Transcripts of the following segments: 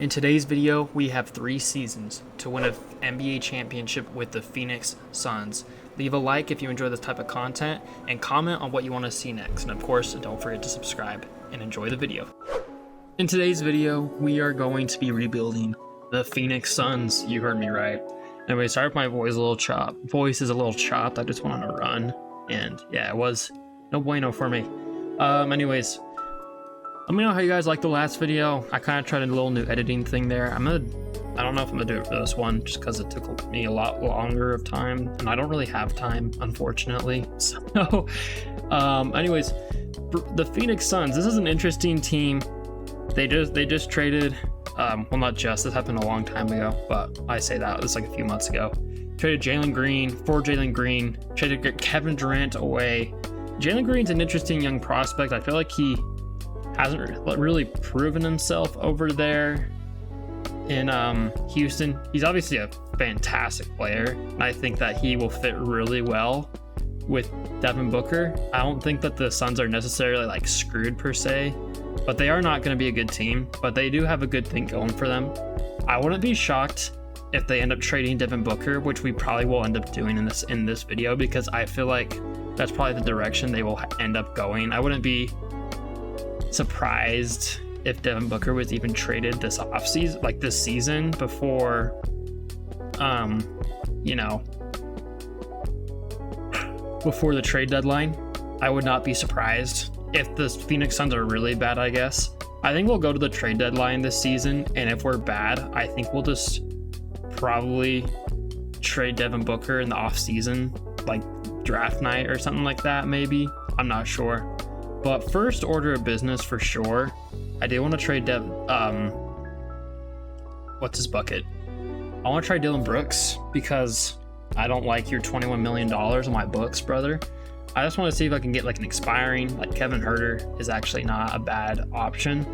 In today's video, we have 3 seasons to win an NBA championship with the Phoenix Suns. Leave a like if you enjoy this type of content and comment on what you want to see next. And of course, don't forget to subscribe and enjoy the video. In today's video, we are going to be rebuilding the Phoenix Suns. You heard me right. Anyway, sorry if my voice is a little chopped. I just went on a run. And yeah, it was no bueno for me. Anyways, let me know how you guys liked the last video. I kind of tried a little new editing thing there. I don't know if I'm gonna do it for this one just because it took me a lot longer of time and I don't really have time, unfortunately. So, anyways, the Phoenix Suns, this is an interesting team. They just traded, well, not just, this happened a long time ago, but I say that, it was like a few months ago. Traded Jalen Green, traded Kevin Durant away. Jalen Green's an interesting young prospect. I feel like he hasn't really proven himself over there in Houston. He's obviously a fantastic player, and I think that he will fit really well with Devin Booker. I don't think that the Suns are necessarily like screwed per se, but they are not going to be a good team, but they do have a good thing going for them. I wouldn't be shocked if they end up trading Devin Booker, which we probably will end up doing in this video, because I feel like that's probably the direction they will end up going. I wouldn't be surprised if Devin Booker was even traded this offseason, like this season, before before the trade deadline. I would not be surprised if the Phoenix Suns are really bad. I guess I think we'll go to the trade deadline this season, and if we're bad, I think we'll just probably trade Devin Booker in the offseason, like draft night or something like that, maybe. I'm not sure. But first order of business for sure, I do want to trade what's his bucket? I want to trade Dylan Brooks because I don't like your $21 million on my books, brother. I just want to see if I can get like an expiring, like Kevin Huerter is actually not a bad option.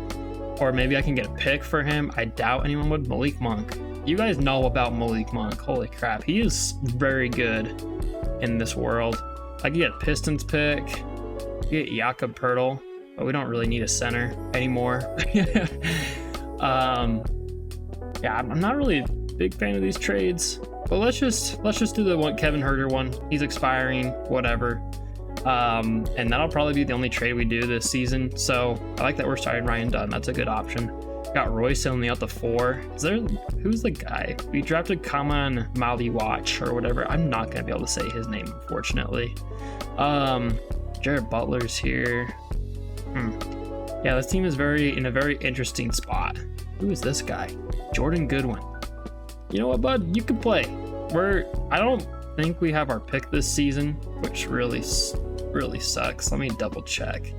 Or maybe I can get a pick for him. I doubt anyone would. Malik Monk. You guys know about Malik Monk. Holy crap. He is very good in this world. I can get a Pistons pick. Get Jakob Poeltl, but we don't really need a center anymore. Yeah, I'm not really a big fan of these trades, but let's just do the one Kevin Huerter one. He's expiring, whatever. And that'll probably be the only trade we do this season. So I like that we're starting Ryan Dunn. That's a good option. Got Royce only out the 4. Who's the guy? We drafted Kaman Maliwatch or whatever. I'm not gonna be able to say his name, unfortunately. Jared Butler's here. Yeah, this team is in a very interesting spot. Who is this guy? Jordan Goodwin. You know what, bud? You can play. I don't think we have our pick this season, which really sucks. Let me double check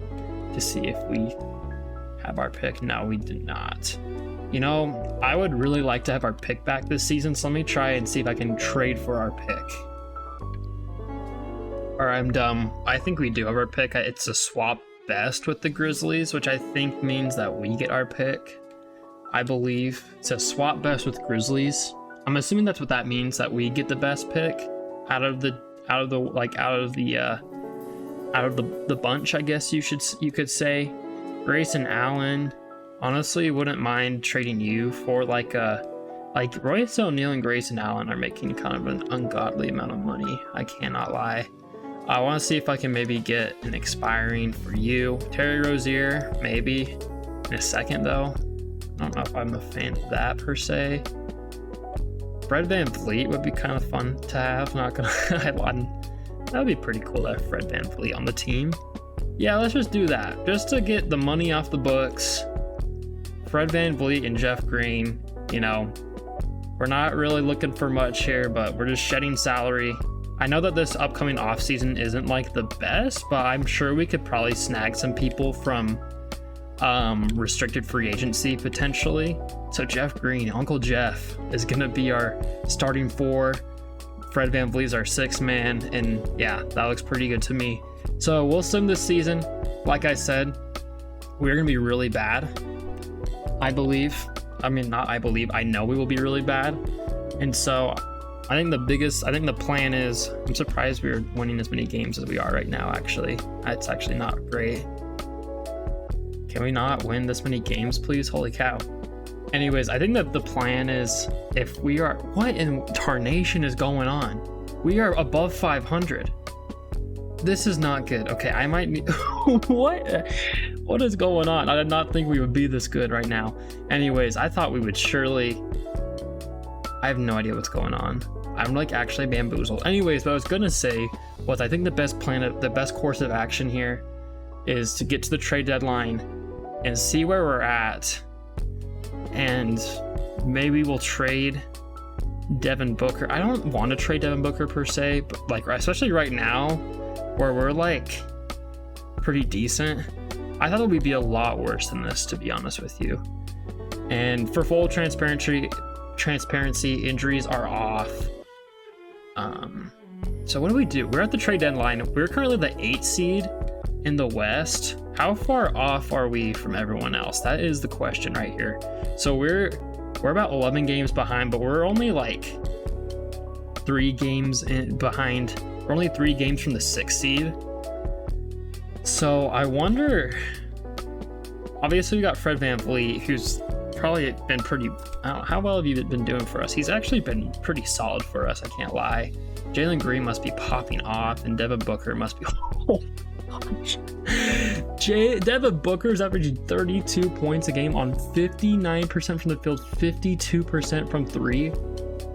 to see if we have our pick. No, we did not. You know, I would really like to have our pick back this season, so let me try and see if I can trade for our pick. Or I'm dumb. I think we do have our pick. It's a swap best with the Grizzlies, which I think means that we get our pick. I believe it's a swap best with Grizzlies. I'm assuming that's what that means, that we get the best pick out of the bunch, I guess you could say. Grayson Allen, honestly, wouldn't mind trading you for like Royce O'Neal and Grayson Allen are making kind of an ungodly amount of money. I cannot lie. I want to see if I can maybe get an expiring for you. Terry Rozier, maybe. In a second, though. I don't know if I'm a fan of that, per se. Fred VanVleet would be kind of fun to have. Not gonna that would be pretty cool to have Fred VanVleet on the team. Yeah, let's just do that. Just to get the money off the books. Fred VanVleet and Jeff Green, you know, we're not really looking for much here, but we're just shedding salary. I know that this upcoming offseason isn't like the best, but I'm sure we could probably snag some people from restricted free agency potentially. So Jeff Green, Uncle Jeff, is going to be our starting 4. Fred VanVleet's our 6th man, and yeah, that looks pretty good to me. So we'll sim this season. Like I said, we're going to be really bad. I know we will be really bad. And so I think the plan is, I'm surprised we're winning as many games as we are right now, actually. It's actually not great. Can we not win this many games, please? Holy cow. Anyways, I think that the plan is if we are, what in tarnation is going on? We are above 500. This is not good. Okay, I might need, what is going on? I did not think we would be this good right now. Anyways, I thought we would surely, I have no idea what's going on. I'm like actually bamboozled. Anyways, what I was gonna say was I think the best plan, the best course of action here is to get to the trade deadline and see where we're at. And maybe we'll trade Devin Booker. I don't want to trade Devin Booker per se, but like especially right now where we're like pretty decent. I thought it would be a lot worse than this, to be honest with you. And for full transparency, injuries are off. So what do? We're at the trade deadline. We're currently the 8th seed in the West. How far off are we from everyone else? That is the question right here. So we're about 11 games behind, but we're only like 3 games behind. We're only 3 games from the 6th seed. So I wonder, obviously we got Fred VanVleet, who's probably been pretty, I don't know, how well have you been doing for us? He's actually been pretty solid for us, I can't lie. Jalen Green must be popping off, and Devin Booker must be, oh gosh. Devin Booker's averaging 32 points a game on 59% from the field, 52% from 3.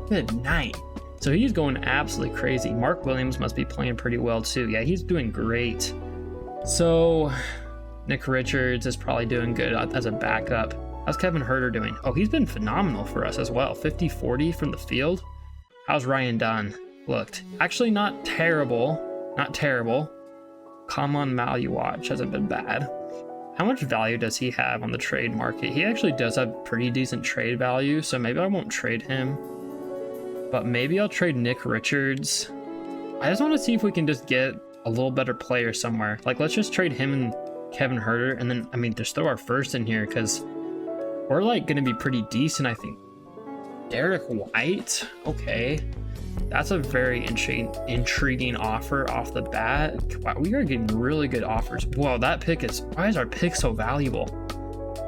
Good night. So he's going absolutely crazy. Mark Williams must be playing pretty well too. Yeah, he's doing great. So Nick Richards is probably doing good as a backup. How's Kevin Huerter doing? Oh, he's been phenomenal for us as well. 50-40 from the field. How's Ryan Dunn looked? Actually not terrible. Not terrible. Common value watch hasn't been bad. How much value does he have on the trade market? He actually does have pretty decent trade value, so maybe I won't trade him. But maybe I'll trade Nick Richards. I just want to see if we can just get a little better player somewhere. Like, let's just trade him and Kevin Huerter, and then, I mean, just throw our first in here, because we're, like, going to be pretty decent, I think. Derek White? Okay. That's a very intriguing offer off the bat. Wow, we are getting really good offers. Whoa, that pick is... Why is our pick so valuable?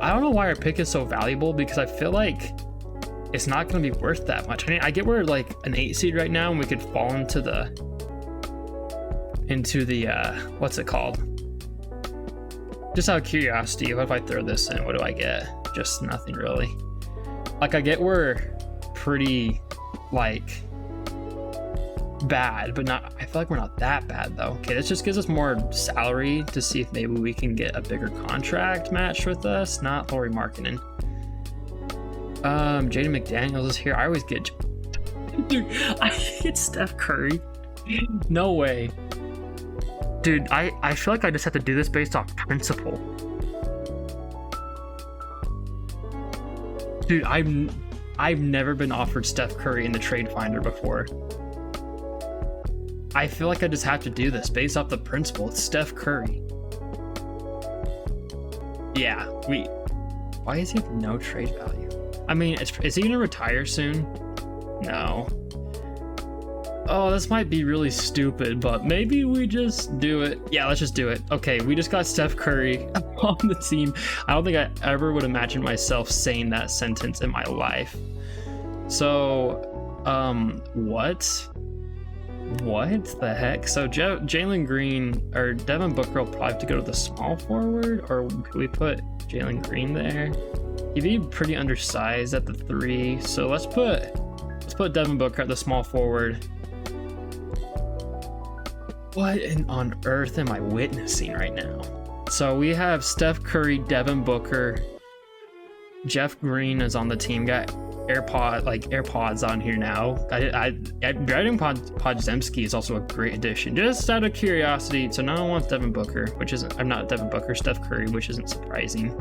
I don't know why our pick is so valuable, because I feel like it's not going to be worth that much. I mean, I get we're like an 8 seed right now, and we could fall into the what's it called? Just out of curiosity, what if I throw this in? What do I get? Just nothing really. Like, I get we're pretty like bad, but not, I feel like we're not that bad though. Okay, this just gives us more salary to see if maybe we can get a bigger contract matched with us. Not Laurie Markkinen. Jaden McDaniels is here. I always get, dude, I get Steph Curry. No way. Dude, I feel like I just have to do this based off principle. Dude, I've never been offered Steph Curry in the trade finder before. I feel like I just have to do this based off the principle. It's Steph Curry. Yeah, why is he have no trade value? I mean, is he gonna retire soon? No. Oh, this might be really stupid, but maybe we just do it. Yeah, let's just do it. Okay, we just got Steph Curry on the team. I don't think I ever would imagine myself saying that sentence in my life. So, what? What the heck? So Jalen Green or Devin Booker will probably have to go to the small forward, or could we put Jalen Green there? He'd be pretty undersized at the 3, so let's put Devin Booker at the small forward. What on earth am I witnessing right now? So we have Steph Curry, Devin Booker, Jeff Green is on the team. Got AirPods on here now. Brandon Podziemski is also a great addition. Just out of curiosity, so no one wants Devin Booker, I'm not Devin Booker, Steph Curry, which isn't surprising.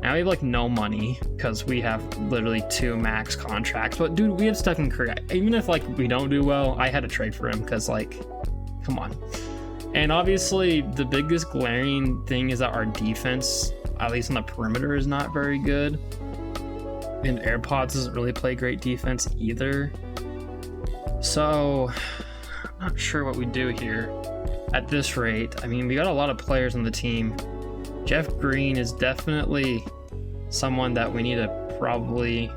Now we have like no money because we have literally 2 max contracts. But dude, we have Stephen Curry. Even if like we don't do well, I had to trade for him because like, come on. And obviously the biggest glaring thing is that our defense, at least on the perimeter, is not very good. And AirPods doesn't really play great defense either. So I'm not sure what we do here at this rate. I mean, we got a lot of players on the team. Jeff Green is definitely someone that we need to probably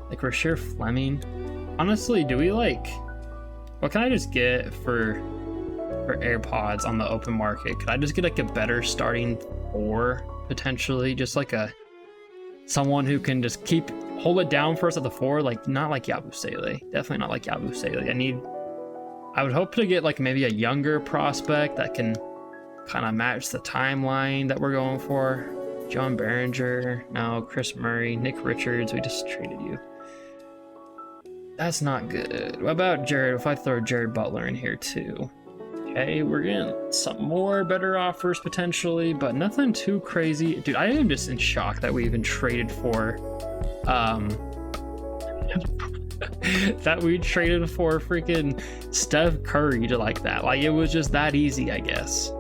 like Rasheer Fleming. Honestly, do we like, what can I just get for AirPods on the open market? Could I just get like a better starting 4 potentially? Just like someone who can just hold it down for us at the 4, like not like Yabusele. Definitely not like Yabusele. I would hope to get like maybe a younger prospect that can kind of match the timeline that we're going for. John Behringer, no, Chris Murray, Nick Richards, we just traded you. That's not good. What about Jared? If I throw Jared Butler in here too? Okay, we're getting some more better offers potentially, but nothing too crazy. Dude, I am just in shock that we even traded for that we traded for freaking Steph Curry to like that. Like, it was just that easy, I guess.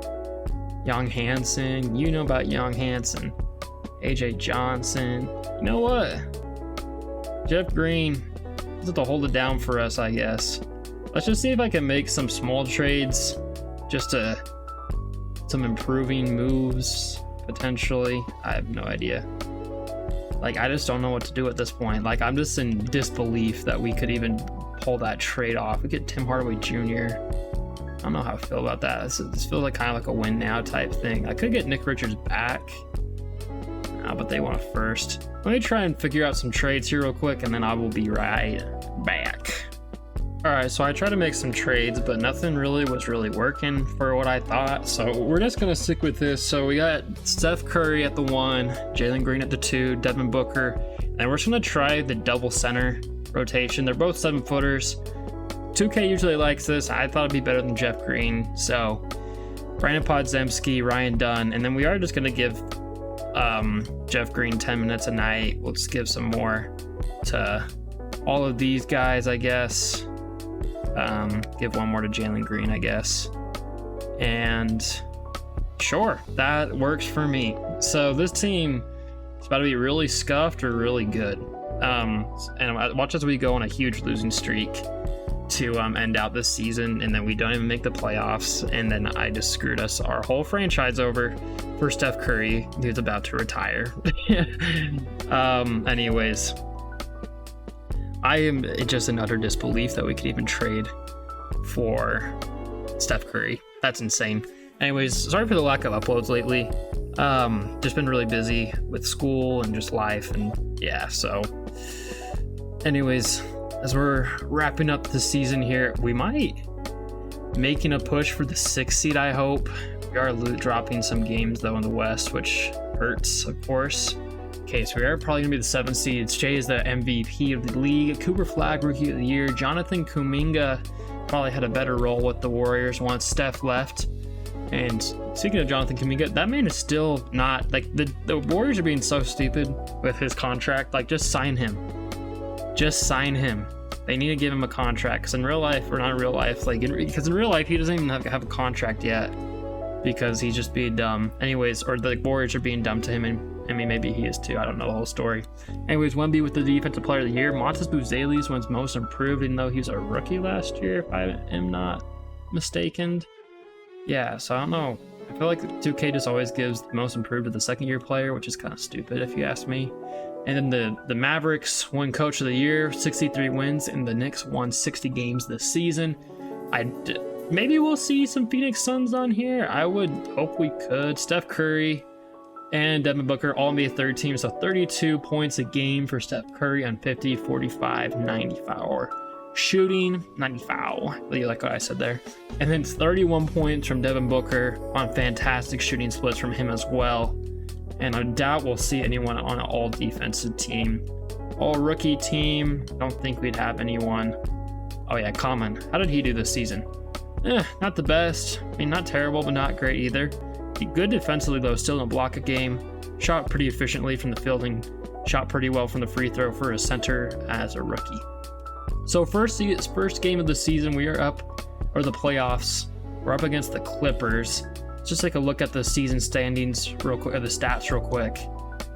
Young Hansen, you know about Young Hansen. AJ Johnson. You know what? Jeff Green, just have to hold it down for us, I guess. Let's just see if I can make some small trades, just some improving moves, potentially. I have no idea. Like, I just don't know what to do at this point. Like, I'm just in disbelief that we could even pull that trade off. We get Tim Hardaway Jr. I don't know how I feel about that. This feels like kind of like a win now type thing. I could get Nick Richards back, but they want a first. Let me try and figure out some trades here real quick, and then I will be right back. All right, so I tried to make some trades, but nothing really was working for what I thought. So we're just gonna stick with this. So we got Steph Curry at the 1, Jalen Green at the 2, Devin Booker, and we're just gonna try the double center rotation. They're both 7-footers. 2K usually likes this. I thought it'd be better than Jeff Green. So Brandon Podziemski, Ryan Dunn, and then we are just gonna give Jeff Green 10 minutes a night. We'll just give some more to all of these guys, I guess. Give one more to Jalen Green, I guess. And sure, that works for me. So this team is about to be really scuffed or really good. And watch as we go on a huge losing streak to end out this season, and then we don't even make the playoffs, and then I just screwed our whole franchise over for Steph Curry, who's about to retire. Anyways, I am just in utter disbelief that we could even trade for Steph Curry. That's insane. Anyways, sorry for the lack of uploads lately. Just been really busy with school and just life, and yeah, so anyways, as we're wrapping up the season here, we might making a push for the 6th seed, I hope. We are dropping some games though in the West, which hurts, of course. Okay, so we are probably gonna be the 7th seed. Jay is the MVP of the league. Cooper Flag, Rookie of the Year. Jonathan Kuminga probably had a better role with the Warriors once Steph left. And speaking of Jonathan Kuminga, that man is still not, like, the Warriors are being so stupid with his contract. Like, just sign him. Just sign him. They need to give him a contract, because in real life, or not in real life, like, because in real life, he doesn't even have a contract yet, because he's just being dumb. Anyways, or the Warriors are being dumb to him, and I mean, maybe he is too. I don't know the whole story. Anyways, Wemby with the Defensive Player of the Year. Montez Buzelis wins Most Improved, even though he was a rookie last year, if I am not mistaken. Yeah, so I don't know. I feel like 2K just always gives the Most Improved to the second-year player, which is kind of stupid if you ask me. And then the Mavericks won Coach of the Year, 63 wins, and the Knicks won 60 games this season. Maybe we'll see some Phoenix Suns on here. I would hope we could. Steph Curry and Devin Booker all be a third team, so 32 points a game for Steph Curry on 50, 45, 90 foul shooting, 90 foul. You like what I said there. And then 31 points from Devin Booker on fantastic shooting splits from him as well. And I doubt we'll see anyone on an all defensive team. All rookie team, don't think we'd have anyone. Oh yeah, Common. How did he do this season? Not the best. I mean, not terrible, but not great either. Good defensively though, still in a block a game. Shot pretty efficiently from the fielding. Shot pretty well from the free throw for a center as a rookie. So first game of the season, we are up, or the playoffs. We're up against the Clippers. Let's just take a look at the season standings real quick, or the stats real quick.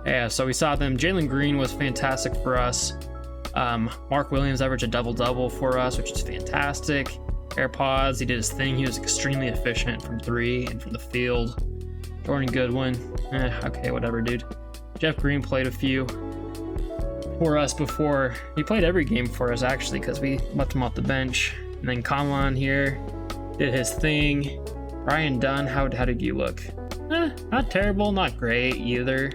Yeah, so we saw them. Jalen Green was fantastic for us. Mark Williams averaged a double-double for us, which is fantastic. AirPods, he did his thing. He was extremely efficient from 3 and from the field. Jordan Goodwin, okay, whatever, dude. Jeff Green played a few. for us before. He played every game for us actually, because we left him off the bench. And then Kamlan here did his thing. Ryan Dunn, how did you look? Not terrible, not great either.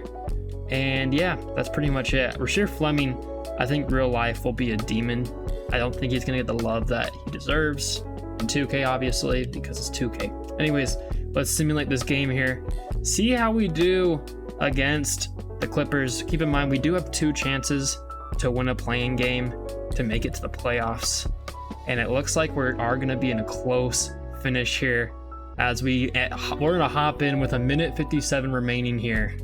And yeah, that's pretty much it. Rasheer Fleming, I think real life will be a demon. I don't think he's gonna get the love that he deserves in 2K, obviously, because it's 2K. Anyways, let's simulate this game here. See how we do against the Clippers. Keep in mind, we do have 2 chances to win a play-in game to make it to the playoffs. And it looks like we are gonna be in a close finish here as we're gonna hop in with 1:57 remaining here.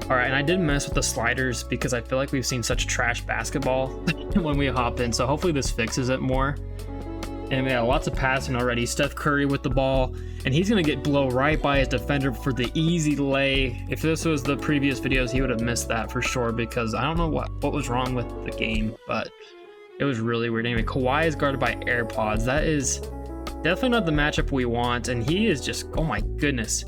All right, and I did mess with the sliders because I feel like we've seen such trash basketball when we hop in, so hopefully this fixes it more. And we got lots of passing already. Steph Curry with the ball, and he's gonna get blown right by his defender for the easy lay. If this was the previous videos, he would have missed that for sure, because I don't know what was wrong with the game, but it was really weird. Anyway, Kawhi is guarded by AirPods. That is definitely not the matchup we want, and he is just, oh my goodness.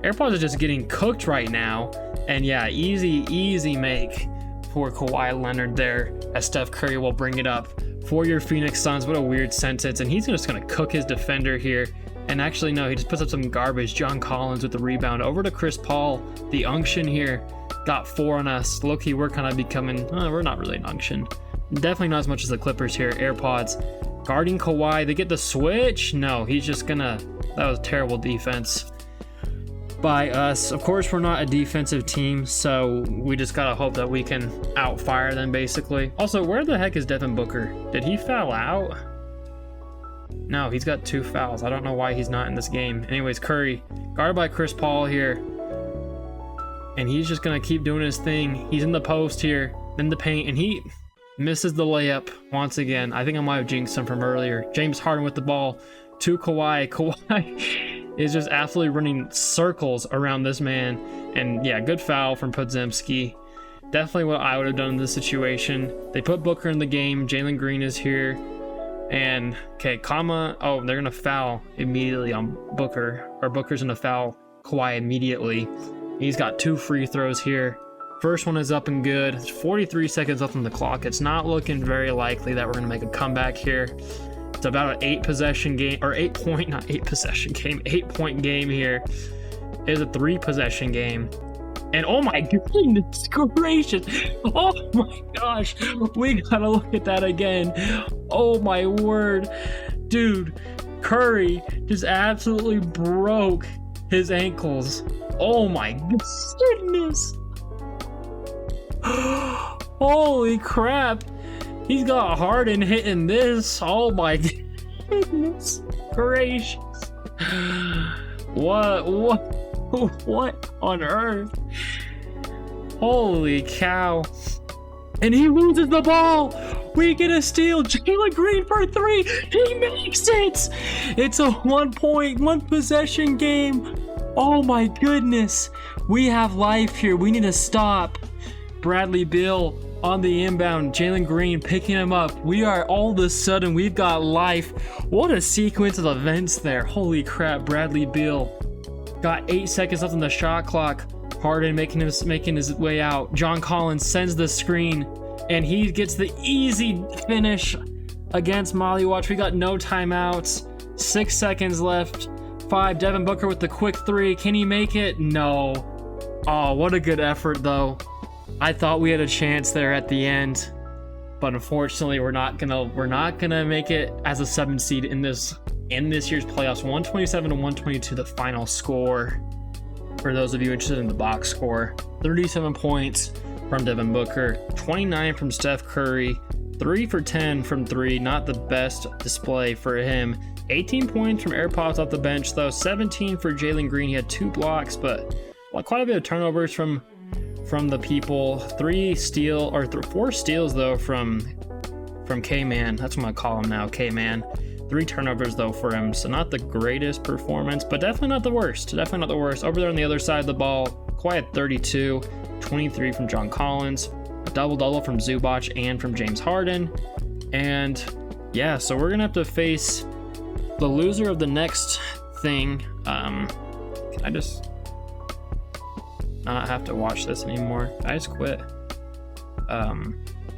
AirPods are just getting cooked right now. And yeah, easy make for Kawhi Leonard there, as Steph Curry will bring it up for your Phoenix Suns. What a weird sentence. And he's just gonna cook his defender here. And actually, no, he just puts up some garbage. John Collins with the rebound over to Chris Paul. The unction here got 4 on us. Low-key, we're kind of becoming, we're not really an unction. Definitely not as much as the Clippers here. AirPods guarding Kawhi. They get the switch. No, he's just gonna, that was terrible defense by us. Of course, we're not a defensive team, so we just gotta hope that we can outfire them, basically. Also, where the heck is Devin Booker? Did he foul out? No, he's got 2 fouls. I don't know why he's not in this game. Anyways, Curry, guarded by Chris Paul here. And he's just gonna keep doing his thing. He's in the post here, in the paint, and he misses the layup once again. I think I might have jinxed him from earlier. James Harden with the ball to Kawhi. Kawhi is just absolutely running circles around this man. And yeah, good foul from Podziemski. Definitely what I would have done in this situation. They put Booker in the game. Jalen Green is here. And okay, oh, they're gonna foul immediately on Booker, or Booker's gonna foul Kawhi immediately. He's got 2 free throws here. First one is up and good. There's 43 seconds left on the clock. It's not looking very likely that we're gonna make a comeback here. It's about an 8-possession game, or 8-point, not 8-possession game, 8-point game here. It is a 3-possession game. And oh my goodness gracious, oh my gosh, we gotta look at that again. Oh my word, dude, Curry just absolutely broke his ankles. Oh my goodness. Holy crap. He's got Harden hitting this. Oh my goodness gracious. What on earth? Holy cow. And he loses the ball. We get a steal. Jalen Green for 3. He makes it. It's a 1-possession game. Oh my goodness. We have life here. We need to stop. Bradley Beal on the inbound. Jalen Green picking him up. We are all of a sudden, we've got life. What a sequence of events there. Holy crap. Bradley Beal got 8 seconds left on the shot clock. Harden making his way out. John Collins sends the screen, and he gets the easy finish against Molly Watch. We got no timeouts. 6 seconds left. 5. Devin Booker with the quick 3. Can he make it? No. Oh, what a good effort, though. I thought we had a chance there at the end, but unfortunately, we're not gonna make it as a 7 seed in this year's playoffs. 127-122, the final score. For those of you interested in the box score, 37 points from Devin Booker, 29 from Steph Curry, 3 for 10 from 3. Not the best display for him. 18 points from AirPods off the bench, though. 17 for Jalen Green. He had 2 blocks, but quite a bit of turnovers from the people. 4 steals though from K-Man. That's what I'm gonna call him now, K-Man. 3 turnovers though for him, so not the greatest performance, but definitely not the worst. Over there on the other side of the ball, quiet 32, 23 from John Collins, a double-double from Zubac and from James Harden. And yeah, so we're gonna have to face the loser of the next thing. Can I just not have to watch this anymore? I just quit.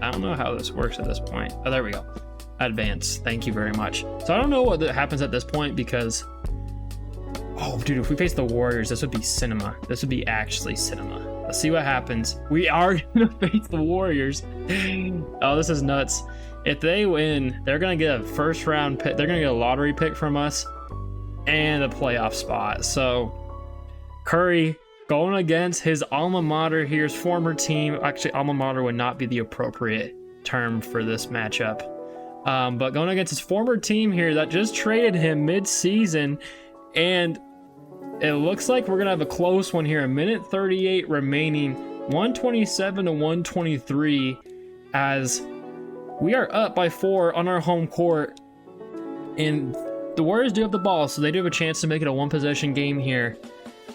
I don't know how this works at this point. Oh, there we go. Advance. Thank you very much. So I don't know what happens at this point because, oh, dude, if we face the Warriors, this would be cinema. This would be actually cinema. Let's see what happens. We are gonna face the Warriors. Oh, this is nuts. If they win, they're gonna get a first round pick. They're gonna get a lottery pick from us and a playoff spot. So Curry going against his alma mater here, his former team. Actually, alma mater would not be the appropriate term for this matchup. But going against his former team here that just traded him mid-season, and it looks like we're gonna have a close one here. A minute 38 remaining, 127 to 123, as we are up by 4 on our home court, and the Warriors do have the ball, so they do have a chance to make it a one-possession game here.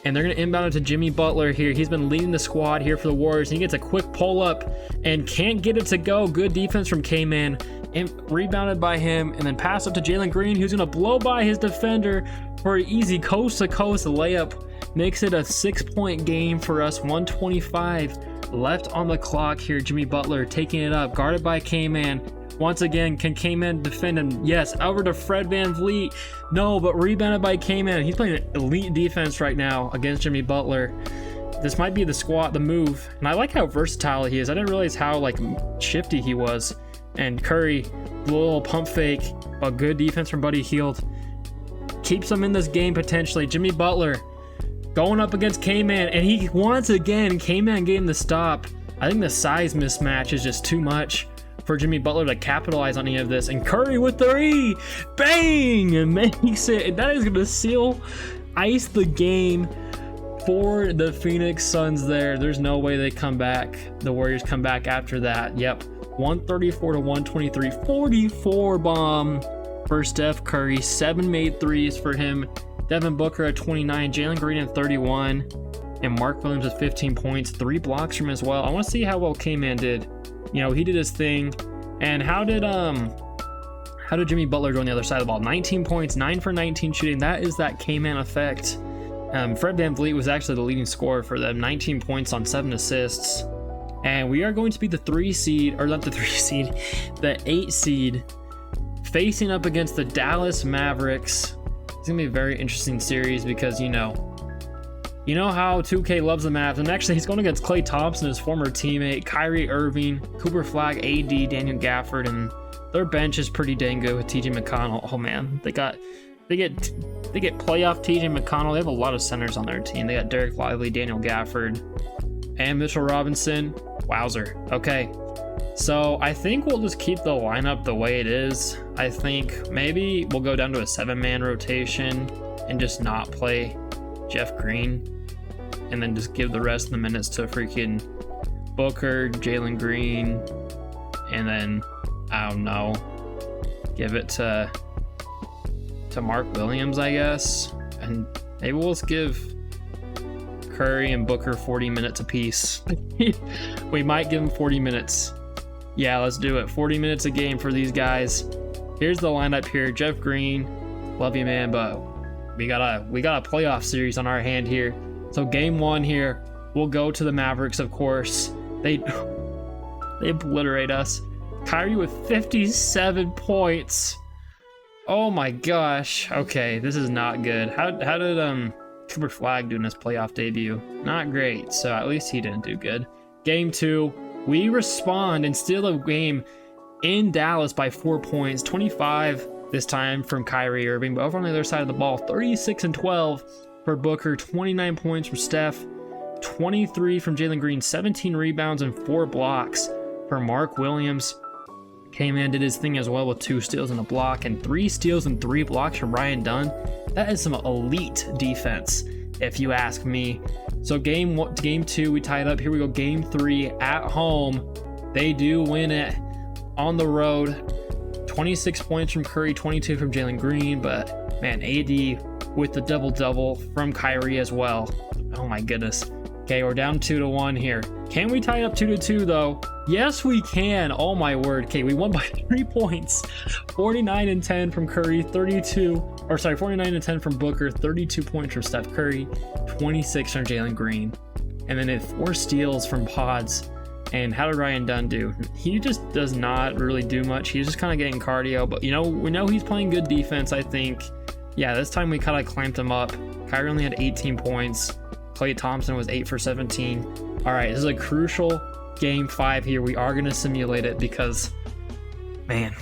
And they're going to inbound it to Jimmy Butler here. He's been leading the squad here for the Warriors. He gets a quick pull-up and can't get it to go. Good defense from K-Man. And rebounded by him. And then pass up to Jalen Green, who's going to blow by his defender for an easy coast-to-coast layup. Makes it a 6-point game for us. 125 left on the clock here. Jimmy Butler taking it up. Guarded by K-Man. Once again, can K-Man defend him? Yes, over to Fred VanVleet. No, but rebounded by K-Man. He's playing elite defense right now against Jimmy Butler. This might be the move. And I like how versatile he is. I didn't realize how like shifty he was. And Curry, the little pump fake, but good defense from Buddy Hield. Keeps him in this game potentially. Jimmy Butler going up against K-Man. And he once again, K-Man getting the stop. I think the size mismatch is just too much for Jimmy Butler to capitalize on any of this. And Curry with 3, bang, and makes it. That is going to ice the game for the Phoenix Suns there. There's no way they come back. The Warriors come back after that. Yep, 134 to 123, 44 bomb for Steph Curry, 7 made threes for him. Devin Booker at 29, Jalen Green at 31, and Mark Williams at 15 points, 3 blocks from him as well. I want to see how well K-Man did. You know, he did his thing. And how did Jimmy Butler do on the other side of the ball? 19 points, 9 for 19 shooting. That is that K-Man effect. Fred VanVleet was actually the leading scorer for them. 19 points on 7 assists. And we are going to be the 8 seed, facing up against the Dallas Mavericks. It's going to be a very interesting series because, you know how 2K loves the Mavs, and actually he's going against Klay Thompson, his former teammate, Kyrie Irving, Cooper Flagg, AD, Daniel Gafford, and their bench is pretty dang good with TJ McConnell. Oh man, they get playoff TJ McConnell. They have a lot of centers on their team. They got Derek Lively, Daniel Gafford, and Mitchell Robinson. Wowzer. Okay, so I think we'll just keep the lineup the way it is. I think maybe we'll go down to a 7-man rotation and just not play Jeff Green, and then just give the rest of the minutes to freaking Booker, Jalen Green, and then I don't know, give it to Mark Williams, I guess, and maybe we'll just give Curry and Booker 40 minutes apiece. We might give them 40 minutes. Yeah, let's do it. 40 minutes a game for these guys. Here's the lineup here. Jeff Green, love you, man, but we got a playoff series on our hand here. So game 1 here, we'll go to the Mavericks, of course. They obliterate us. Kyrie with 57 points. Oh my gosh. Okay, this is not good. How did Cooper Flagg do in his playoff debut? Not great. So at least he didn't do good. Game 2, we respond and steal a game in Dallas by 4 points. 25 this time from Kyrie Irving, but over on the other side of the ball, 36 and 12 for Booker, 29 points from Steph, 23 from Jalen Green, 17 rebounds and 4 blocks for Mark Williams. K-Man did his thing as well with 2 steals and a block, and 3 steals and 3 blocks from Ryan Dunn. That is some elite defense, if you ask me. So game 2, we tied up. Here we go, game 3 at home. They do win it on the road. 26 points from Curry, 22 from Jalen Green, but man, AD with the double-double from Kyrie as well. Oh my goodness. Okay, we're down 2-1 here. Can we tie up 2-2 though? Yes, we can. Oh my word. Okay, we won by 3 points. 49 and 10 from Curry, 49 and 10 from Booker, 32 points from Steph Curry, 26 from Jalen Green. And then 4 steals from Pods. And how did Ryan Dunn do? He just does not really do much. He's just kind of getting cardio, but you know, we know he's playing good defense, I think. Yeah, this time we kind of clamped him up. Kyrie only had 18 points. Klay Thompson was 8 for 17. All right, this is a crucial game 5 here. We are going to simulate it because, man,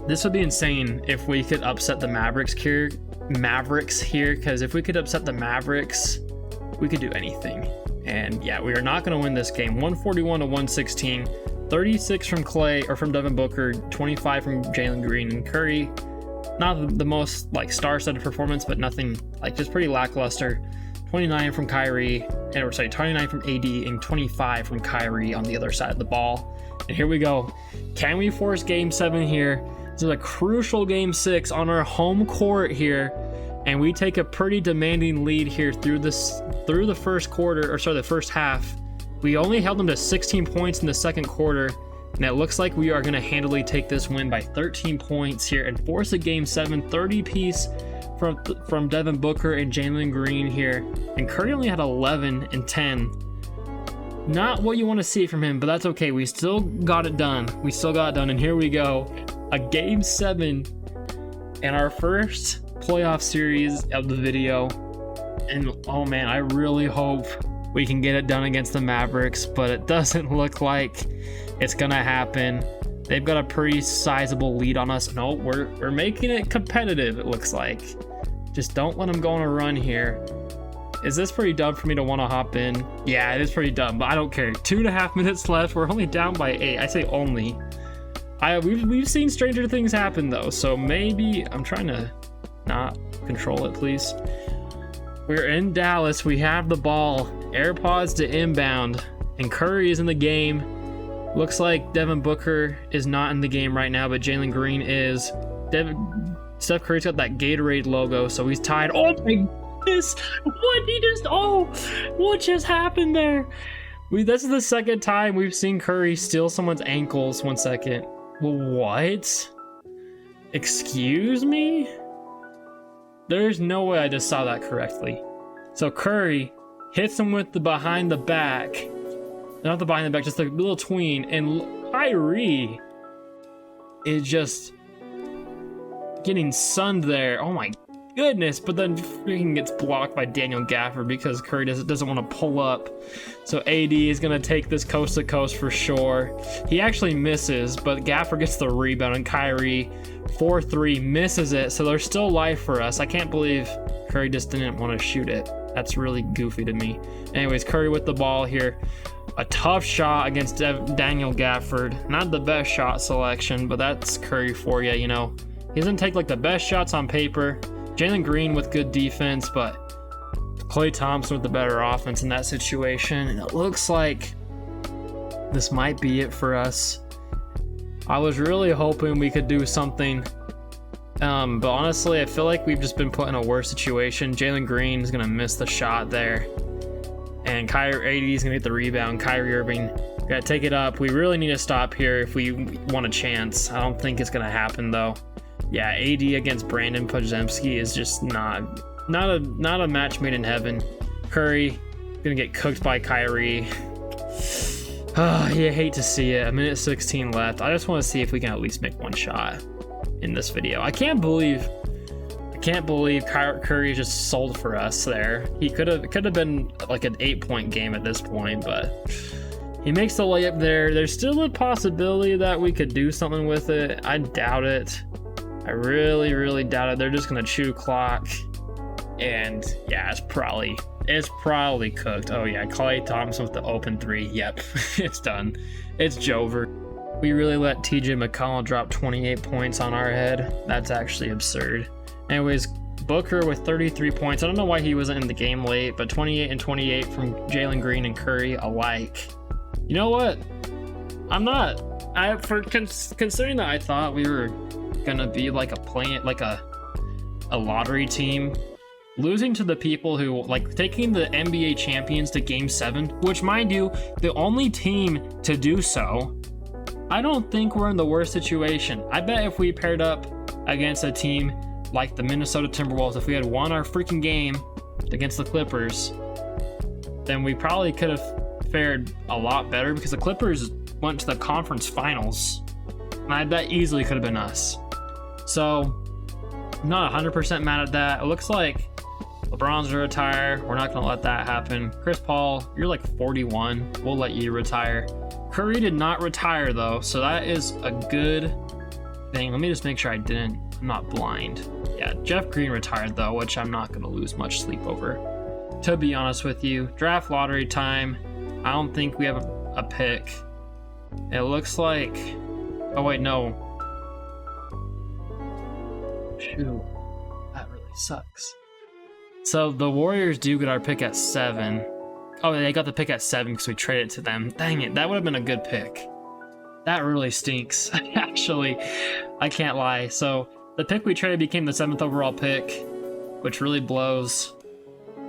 this would be insane if we could upset the Mavericks here. Because if we could upset the Mavericks, we could do anything. And yeah, we are not going to win this game. 141 to 116. 36 from Klay or from Devin Booker. 25 from Jalen Green and Curry. Not the most like star-studded performance, but nothing like just pretty lackluster. 29 from Kyrie, and 29 from AD, and 25 from Kyrie on the other side of the ball. And here we go. Can we force Game 7 here? This is a crucial Game 6 on our home court here, and we take a pretty demanding lead here through the first quarter, or sorry, the first half. We only held them to 16 points in the second quarter, and it looks like we are going to handily take this win by 13 points here and force a Game 7 30-piece from Devin Booker and Jalen Green here. And Curry only had 11 and 10. Not what you want to see from him, but that's okay. We still got it done. And here we go. A Game 7 in our first playoff series of the video. And oh man, I really hope we can get it done against the Mavericks, but it doesn't look like it's gonna happen. They've got a pretty sizable lead on us. No, we're making it competitive, it looks like. Just don't let them go on a run here. Is this pretty dumb for me to want to hop in? Yeah, it is pretty dumb, but I don't care. 2.5 minutes left. We're only down by 8. I say only. We've seen stranger things happen though, so maybe I'm trying to not control it, please. We're in Dallas. We have the ball. AirPods to inbound, and Curry is in the game. Looks like Devin Booker is not in the game right now, but Jalen Green is. Steph Curry's got that Gatorade logo, so he's tied. Oh my goodness! What just happened there? This is the second time we've seen Curry steal someone's ankles. 1 second. What? Excuse me? There's no way I just saw that correctly. So Curry hits him with the behind the back. Not the behind the back, just a little tween. And Kyrie is just getting sunned there. Oh my goodness. But then freaking gets blocked by Daniel Gafford because Curry doesn't want to pull up. So AD is going to take this coast to coast for sure. He actually misses, but Gafford gets the rebound, and Kyrie 4-3 misses it. So there's still life for us. I can't believe Curry just didn't want to shoot it. That's really goofy to me. Anyways, Curry with the ball here. A tough shot against Daniel Gafford. Not the best shot selection, but that's Curry for you, you know. He doesn't take like the best shots on paper. Jalen Green with good defense, but Klay Thompson with the better offense in that situation. And it looks like this might be it for us. I was really hoping we could do something. But honestly, I feel like we've just been put in a worse situation. Jalen Green is going to miss the shot there. And AD is going to get the rebound. Kyrie Irving got to take it up. We really need to stop here if we want a chance. I don't think it's going to happen, though. Yeah, AD against Brandon Podziemski is just not a match made in heaven. Curry going to get cooked by Kyrie. Oh, you hate to see it. 1:16 left. I just want to see if we can at least make one shot in this video. I can't believe Curry just sold for us there. It could have been like an 8-point game at this point, but he makes the layup there. There's still a possibility that we could do something with it. I doubt it. I really, really doubt it. They're just gonna chew clock, and yeah, it's probably cooked. Oh yeah, Klay Thompson with the open 3. Yep, it's done. It's Jover. We really let TJ McConnell drop 28 points on our head. That's actually absurd. Anyways, Booker with 33 points. I don't know why he wasn't in the game late, but 28 and 28 from Jalen Green and Curry alike. You know what? Considering that I thought we were gonna be like a lottery team, losing to the people who taking the NBA champions to Game 7, which mind you, the only team to do so. I don't think we're in the worst situation. I bet if we paired up against a team like the Minnesota Timberwolves, if we had won our freaking game against the Clippers, then we probably could have fared a lot better because the Clippers went to the conference finals, and that easily could have been us. So I'm not 100% mad at that. It looks like LeBron's gonna retire. We're not gonna let that happen. Chris Paul, you're like 41. We'll let you retire. Curry did not retire though, so that is a good thing. Let me just make sure I'm not blind. Yeah, Jeff Green retired though, which I'm not gonna lose much sleep over, to be honest with you. Draft lottery time. I don't think we have a pick. It looks like, oh wait, no. Shoot, that really sucks. So the Warriors do get our pick at 7. Oh, they got the pick at 7 because we traded to them. Dang it, that would have been a good pick. That really stinks. Actually, I can't lie. So the pick we traded became the 7th overall pick, which really blows.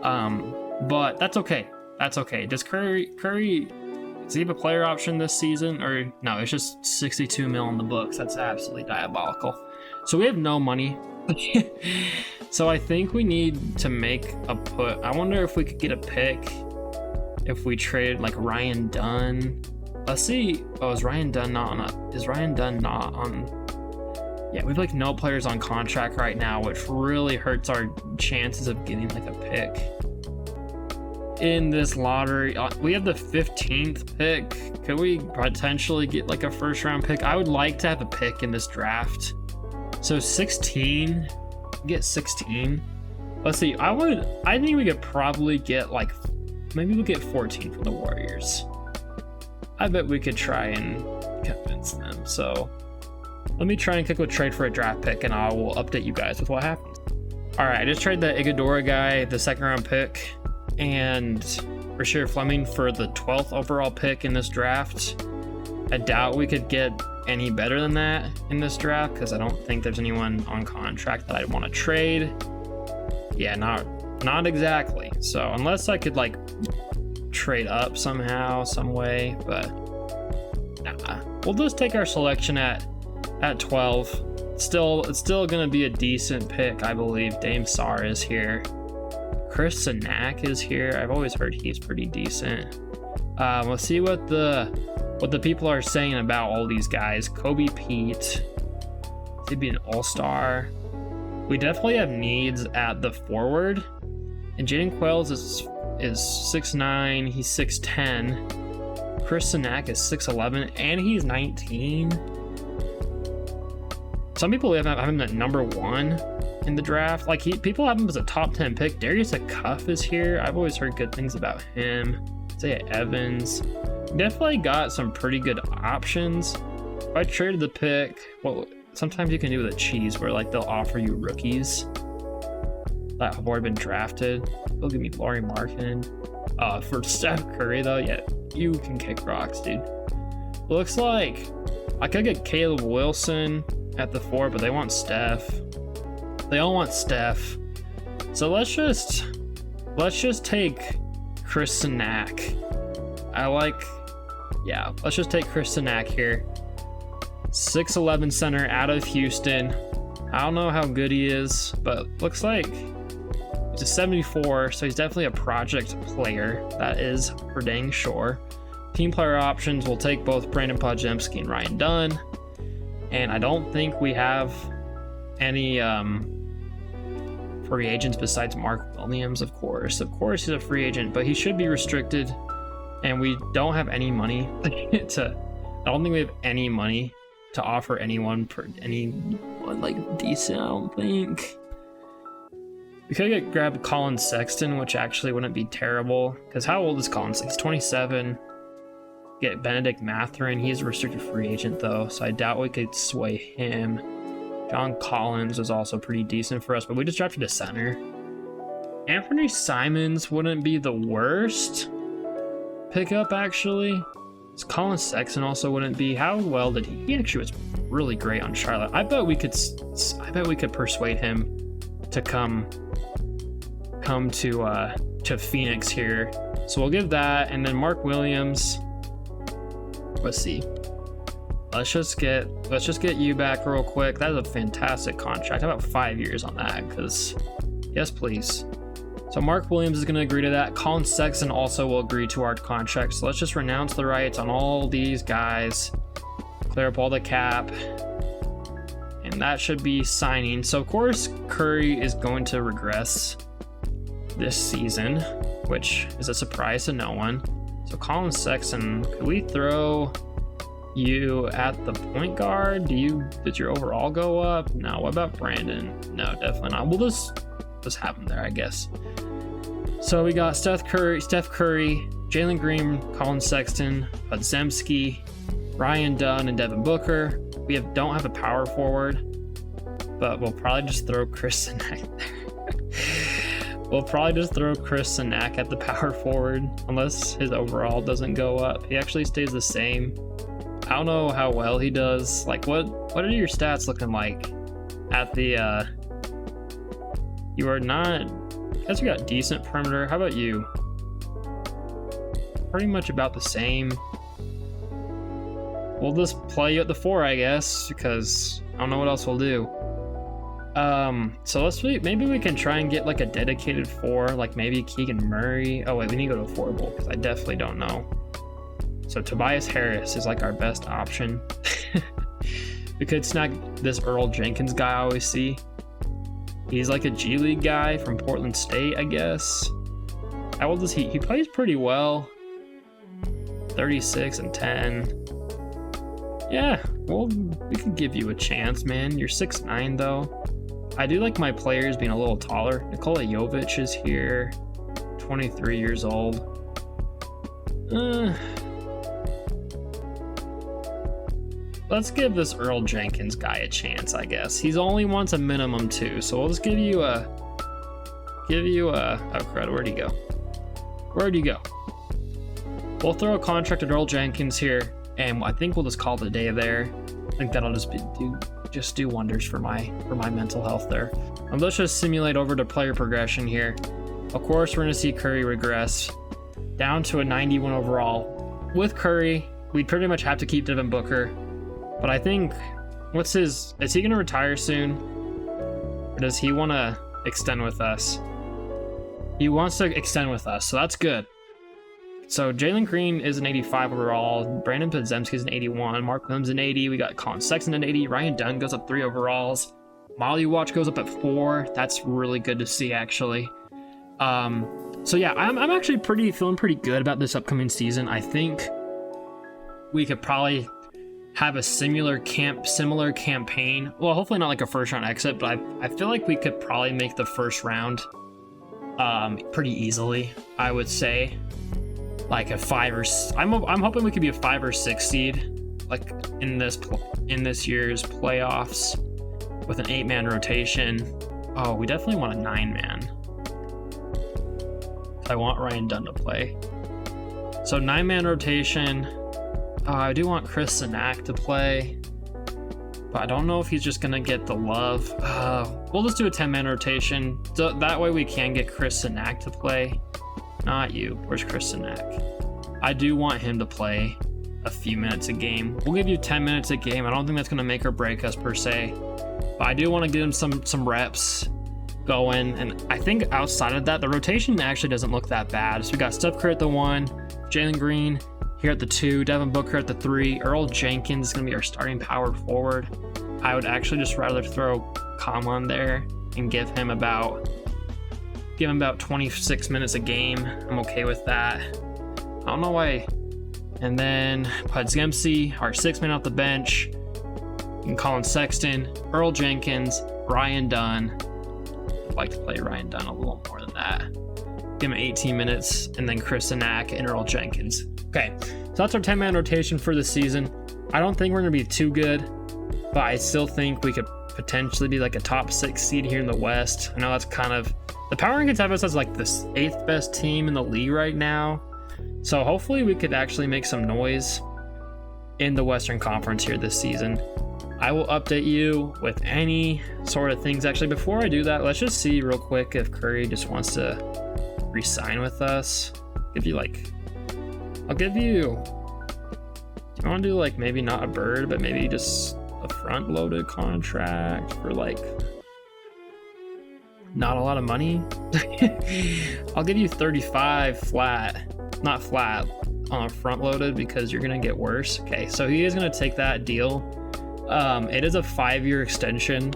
But that's okay. That's okay. Does Curry, does he have a player option this season? Or no, it's just 62 mil in the books. That's absolutely diabolical. So we have no money. So I think we need to make a put. I wonder if we could get a pick if we traded like Ryan Dunn. Let's see. Oh, is Ryan Dunn not on? Yeah, we have like no players on contract right now, which really hurts our chances of getting like a pick in this lottery. We have the 15th pick. Could we potentially get like a first round pick? I would like to have a pick in this draft. So 16, get 16. Let's see. I think we could probably get like, maybe we'll get 14 from the Warriors. I bet we could try and convince them. So let me try and click with trade for a draft pick, and I will update you guys with what happens. All right, I just traded the Iguodala guy, the 2nd round pick, and Rasheed Fleming for the 12th overall pick in this draft. I doubt we could get any better than that in this draft because I don't think there's anyone on contract that I'd want to trade. Yeah, not exactly. So unless I could like trade up somehow, some way, but nah. We'll just take our selection at 12. It's still gonna be a decent pick, I believe. Dame Sarr is here. Chris Sanak is here. I've always heard he's pretty decent. Let's see what the people are saying about all these guys. Kobe Pete, he'd be an all-star. We definitely have needs at the forward. And Jaden Quells is 6'9", he's 6'10". Chris Sanak is 6'11", and he's 19. Some people have him at number 1 in the draft. Like people have him as a top 10 pick. Darius Cuff is here. I've always heard good things about him. Isaiah Evans. Definitely got some pretty good options. If I traded the pick, well, sometimes you can do with a cheese where like they'll offer you rookies that have already been drafted. They'll give me Lauri Markkanen. For Steph Curry though, yeah, you can kick rocks, dude. Looks like I could get Caleb Wilson at the 4, but they want Steph. They all want Steph. So let's just take Chris Sanak. Let's just take Chris Sanak here. 6'11" center out of Houston. I don't know how good he is, but looks like he's a 74, so he's definitely a project player. That is for dang sure. Team player options, we'll take both Brandon Podziemski and Ryan Dunn. And I don't think we have any free agents besides Mark Williams, of course. Of course he's a free agent, but he should be restricted. And we don't have any money I don't think we have any money to offer anyone for anyone like decent, I don't think. We could grab Colin Sexton, which actually wouldn't be terrible. Because how old is Colin Sexton? He's 27. Get Benedict Mathurin. He's a restricted free agent though, so I doubt we could sway him. John Collins was also pretty decent for us, but we just drafted a center. Anthony Simons wouldn't be the worst pickup actually. Colin Sexton also wouldn't be. How well did he actually was really great on Charlotte. I bet we could persuade him to come to Phoenix here. So we'll give that, and then Mark Williams. Let's see. Let's just get you back real quick. That is a fantastic contract. How about 5 years on that? Because yes, please. So Mark Williams is going to agree to that. Colin Sexton also will agree to our contract. So let's just renounce the rights on all these guys. Clear up all the cap. And that should be signing. So of course Curry is going to regress this season, which is a surprise to no one. So Colin Sexton, could we throw you at the point guard? Did your overall go up? No. What about Brandon? No, definitely not. We'll just have him there, I guess. So we got Steph Curry, Jalen Green, Colin Sexton, Podziemski, Ryan Dunn, and Devin Booker. We don't have a power forward, but we'll probably just throw Chris Sinak there. We'll probably just throw Chris Sinak at the power forward, unless his overall doesn't go up. He actually stays the same. I don't know how well he does. Like, what are your stats looking like at the, you are not, I guess you got decent perimeter. How about you? Pretty much about the same. We'll just play you at the 4, I guess, because I don't know what else we'll do. So maybe we can try and get like a dedicated 4, like maybe Keegan Murray. Oh wait, we need to go to 4 bowl because I definitely don't know. So Tobias Harris is like our best option. We could snag this Earl Jenkins guy I always see. He's like a G League guy from Portland State, I guess. How old is he? He plays pretty well. 36 and 10. Yeah, well, we could give you a chance, man. You're 6'9", though. I do like my players being a little taller. Nikola Jovic is here, 23 years old. Let's give this Earl Jenkins guy a chance, I guess. He's only wants a minimum 2, so we'll just give you a oh crud, where'd he go? Where'd he go? We'll throw a contract at Earl Jenkins here, and I think we'll just call it a day there. I think that'll just do wonders for my mental health there. Let's just simulate over to player progression here. Of course, we're gonna see Curry regress down to a 91 overall. With Curry, we pretty much have to keep Devin Booker. But I think, is he going to retire soon? Or does he want to extend with us? He wants to extend with us, so that's good. So Jalen Green is an 85 overall. Brandon Podziemski is an 81. Mark Williams an 80. We got Colin Sexton an 80. Ryan Dunn goes up 3 overalls. Molly Watch goes up at 4. That's really good to see, actually. So yeah, I'm actually feeling pretty good about this upcoming season. I think we could probably have a similar campaign. Well, hopefully not like a first round exit, but I feel like we could probably make the first round pretty easily, I would say. Like a 5 or I'm hoping we could be a 5 or 6 seed, like in this year's playoffs with an 8-man rotation. Oh, we definitely want a 9-man. I want Ryan Dunn to play. So 9-man rotation. I do want Chris Sinak to play, but I don't know if he's just gonna get the love. We'll just do a 10-man rotation. So that way we can get Chris Sinak to play. Not you. Where's Chris Sinak? I do want him to play a few minutes a game. We'll give you 10 minutes a game. I don't think that's gonna make or break us per se, but I do want to give him some reps going. And I think outside of that, the rotation actually doesn't look that bad. So we got Steph Curry at the 1, Jalen Green here at the 2, Devin Booker at the 3, Earl Jenkins is going to be our starting power forward. I would actually just rather throw Conlon there and give him about 26 minutes a game. I'm okay with that. I don't know why. And then Podziemski, our 6-man off the bench, and Colin Sexton, Earl Jenkins, Ryan Dunn. I'd like to play Ryan Dunn a little more than that. Give him 18 minutes, and then Chris Sinak and Earl Jenkins. Okay, so that's our 10-man rotation for the season. I don't think we're going to be too good, but I still think we could potentially be like a top 6 seed here in the West. I know that's kind of, the power rankings have us as like the 8th best team in the league right now. So hopefully we could actually make some noise in the Western Conference here this season. I will update you with any sort of things. Actually, before I do that, let's just see real quick if Curry just wants to re-sign with us. I'll give you, do you want to do like maybe not a bird, but maybe just a front-loaded contract for like not a lot of money. I'll give you 35 flat, not flat, on a front loaded because you're gonna get worse. Okay, so he is gonna take that deal. It is a 5-year extension.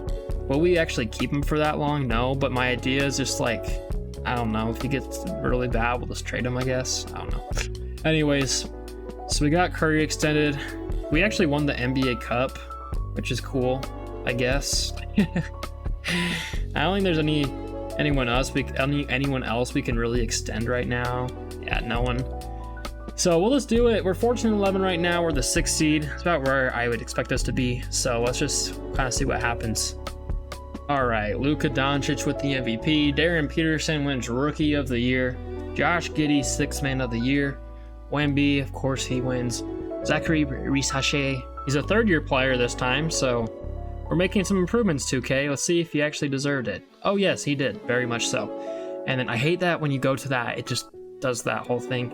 Will we actually keep him for that long? No, but my idea is just like, I don't know, if he gets really bad, we'll just trade him, I guess. I don't know. Anyways, so we got Curry extended. We actually won the NBA Cup, which is cool, I guess. I don't think there's anyone else we can really extend right now. Yeah, no one. So we'll just do it. We're 14-11 right now. We're the 6th seed. It's about where I would expect us to be. So let's just kind of see what happens. All right, Luka Doncic with the MVP. Darren Peterson wins Rookie of the Year. Josh Giddey, 6th Man of the Year. Wemby, of course, he wins. Zachary Risache. He's a 3rd-year player this time, so we're making some improvements, 2K. Let's see if he actually deserved it. Oh, yes, he did. Very much so. And then I hate that when you go to that, it just does that whole thing.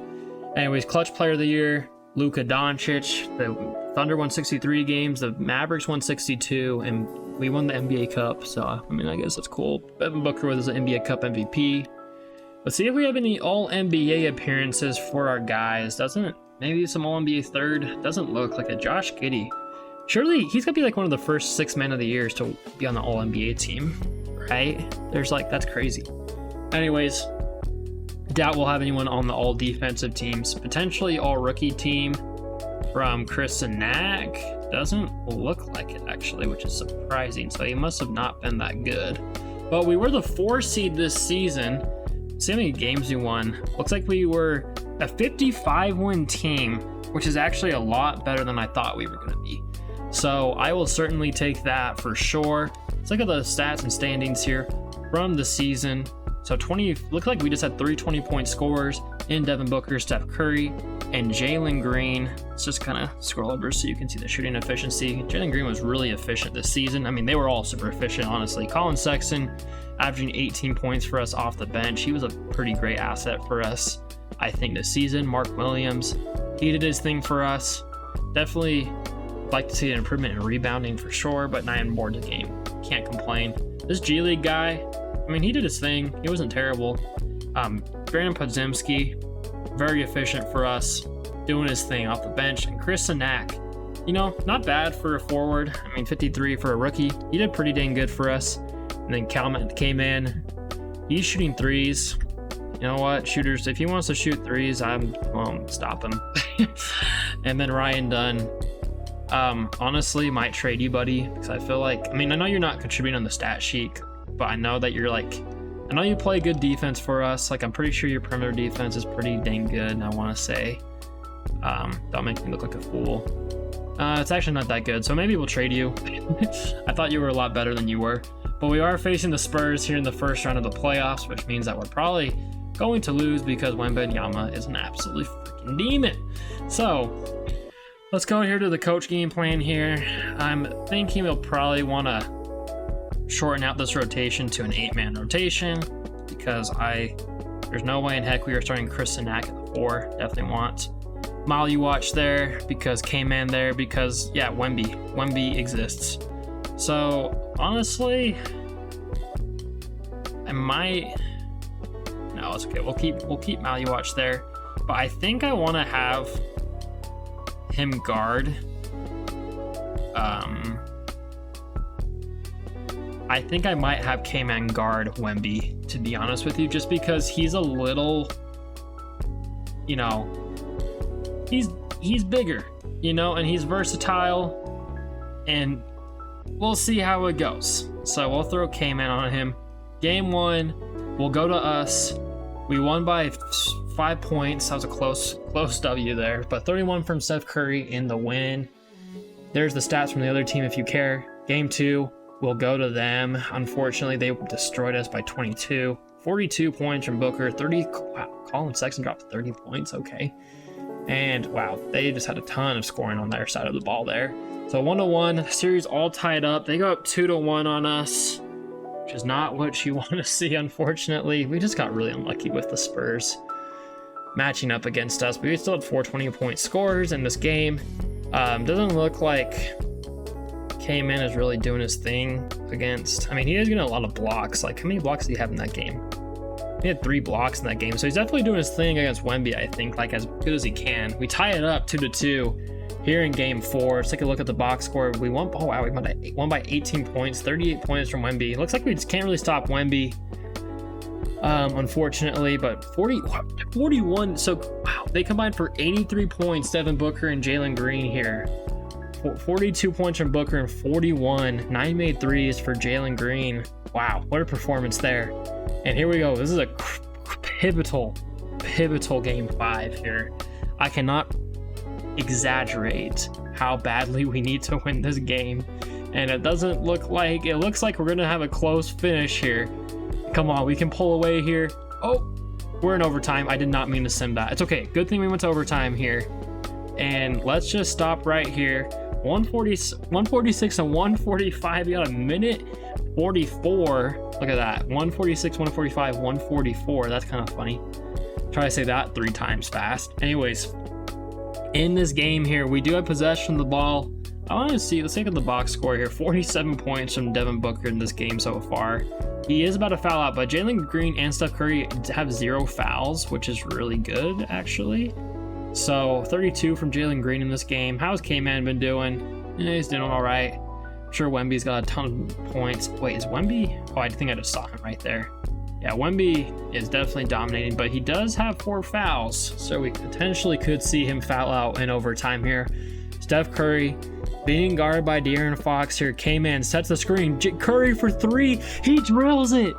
Anyways, Clutch Player of the Year, Luka Doncic. The Thunder won 63 games. The Mavericks won 62, and we won the NBA Cup. So, I mean, I guess that's cool. Devin Booker was the NBA Cup MVP. Let's see if we have any All-NBA appearances for our guys. Maybe some All-NBA 3rd. Doesn't look like a Josh Giddey. Surely he's gonna be like one of the first 6 Men of the Years to be on the All-NBA team, right? That's crazy. Anyways, doubt we'll have anyone on the All-Defensive teams. Potentially All-Rookie team from Chris and Knack. Doesn't look like it actually, which is surprising. So he must have not been that good. But we were the 4 seed this season. See how many games we won. Looks like we were a 55-win team, which is actually a lot better than I thought we were going to be. So I will certainly take that for sure. Let's look at the stats and standings here from the season. So look like we just had 3 20-point scorers in Devin Booker, Steph Curry, and Jalen Green. Let's just kind of scroll over so you can see the shooting efficiency. Jalen Green was really efficient this season. I mean, they were all super efficient, honestly. Colin Sexton averaging 18 points for us off the bench. He was a pretty great asset for us, I think, this season. Mark Williams, he did his thing for us. Definitely like to see an improvement in rebounding for sure, but 9 boards a game. Can't complain. This G League guy, I mean, he did his thing. He wasn't terrible. Brandon Podziemski, very efficient for us, doing his thing off the bench. And Chris Sanak, not bad for a forward. I mean, 53 for a rookie. He did pretty dang good for us. And then Calman came in. He's shooting threes. You know what, shooters, if he wants to shoot threes, I won't stop him. And then Ryan Dunn. Honestly, might trade you, buddy, because I feel like, I know you're not contributing on the stat sheet, but I know that I know you play good defense for us. Like, I'm pretty sure your perimeter defense is pretty dang good, I want to say. Don't make me look like a fool. It's actually not that good, so maybe we'll trade you. I thought you were a lot better than you were. But we are facing the Spurs here in the first round of the playoffs, which means that we're probably going to lose because Wembanyama is an absolutely freaking demon. So let's go here to the coach game plan here. I'm thinking we'll probably want to shorten out this rotation to an 8-man rotation because there's no way in heck we are starting Chris Sanak at the 4. Definitely want Molly Watch there because K-Man there because, yeah, Wemby exists. So honestly, no, it's okay. We'll keep Molly Watch there, but I think I want to have him guard. I think I might have K-Man guard Wemby, to be honest with you, just because he's a little, he's bigger, and he's versatile, and we'll see how it goes. So we'll throw K-Man on him. Game 1 will go to us. We won by 5 points. That was a close W there, but 31 from Steph Curry in the win. There's the stats from the other team if you care. Game 2 will go to them. Unfortunately, they destroyed us by 22. 42 points from Booker. Colin Sexton dropped 30 points. Okay. And wow, they just had a ton of scoring on their side of the ball there. So 1-1, series all tied up. They go up 2-1 on us, which is not what you want to see, unfortunately. We just got really unlucky with the Spurs matching up against us. But we still had 4 20-point scores in this game. Doesn't look like K-Man is really doing his thing against, I mean, he is getting a lot of blocks. Like, how many blocks did he have in that game? He had 3 blocks in that game, so he's definitely doing his thing against Wemby, I think, like as good as he can. We tie it up 2-2 here in game 4. Let's take a look at the box score. We won, oh wow, we won by 18 points, 38 points from Wemby. It looks like we just can't really stop Wemby, unfortunately, but 41, so wow, they combined for 83 points, Devin Booker and Jalen Green here. 42 points from Booker and 41. 9 made threes for Jalen Green. Wow, what a performance there. And here we go. This is a pivotal game 5 here. I cannot exaggerate how badly we need to win this game. And it doesn't look like, it looks like we're going to have a close finish here. Come on, we can pull away here. Oh, we're in overtime. I did not mean to sim that. It's okay. Good thing we went to overtime here. And let's just stop right here. 146 and 145. You got a minute 44. Look at that. 146, 145, 144. That's kind of funny. Try to say that 3 times fast. Anyways, in this game here, we do have possession of the ball. I want to see, let's take the box score here. 47 points from Devin Booker in this game so far. He is about to foul out, but Jalen Green and Steph Curry have 0 fouls, which is really good, actually. So 32 from Jalen Green in this game. How's K-Man been doing? Yeah, he's doing all right. I'm sure Wemby's got a ton of points. Wait, is Wemby? Oh, I think I just saw him right there. Yeah, Wemby is definitely dominating, but he does have 4 fouls, so we potentially could see him foul out in overtime here. Steph Curry being guarded by De'Aaron Fox here. K-Man sets the screen. Curry for 3. He drills it.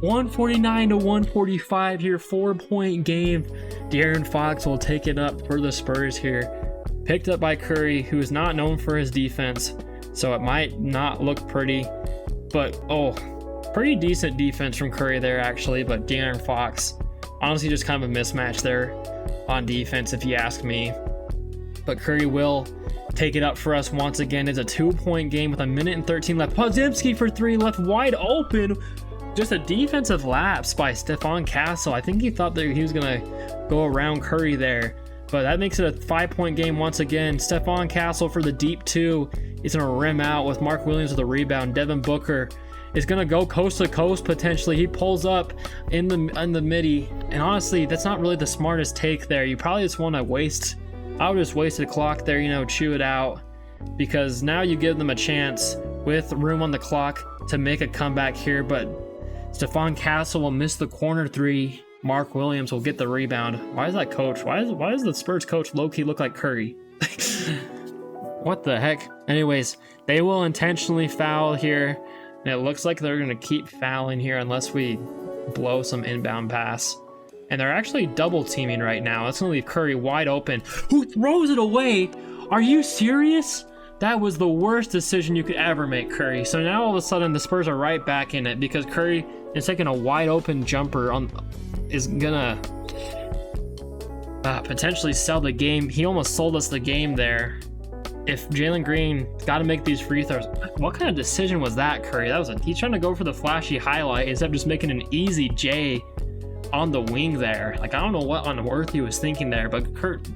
149 to 145 here. 4-point game. De'Aaron Fox will take it up for the Spurs here. Picked up by Curry, who is not known for his defense, so it might not look pretty, but oh, pretty decent defense from Curry there actually. But De'Aaron Fox, honestly, just kind of a mismatch there on defense if you ask me. But Curry will take it up for us once again. It's a 2-point game with a minute and 13 left. Podziemski for 3, left wide open. Just a defensive lapse by Stephon Castle. I think he thought that he was gonna go around Curry there, but that makes it a 5-point game once again. Stephon Castle for the deep 2. He's gonna rim out with Mark Williams with a rebound. Devin Booker is gonna go coast to coast potentially. He pulls up in the midi, and honestly, that's not really the smartest take there. You probably just want to waste. I would just waste the clock there, you know, chew it out, because now you give them a chance with room on the clock to make a comeback here. But Stephon Castle will miss the corner 3. Mark Williams will get the rebound. Why is that coach? Why does the Spurs coach low-key look like Curry? What the heck? Anyways, they will intentionally foul here, and it looks like they're going to keep fouling here unless we blow some inbound pass. And they're actually double teaming right now. That's going to leave Curry wide open. Who throws it away? Are you serious? That was the worst decision you could ever make, Curry. So now all of a sudden the Spurs are right back in it because Curry is taking a wide open jumper is gonna potentially sell the game. He almost sold us the game there. If Jalen Green got to make these free throws, what kind of decision was that, Curry? He's trying to go for the flashy highlight instead of just making an easy J on the wing there. Like, I don't know what on earth he was thinking there, but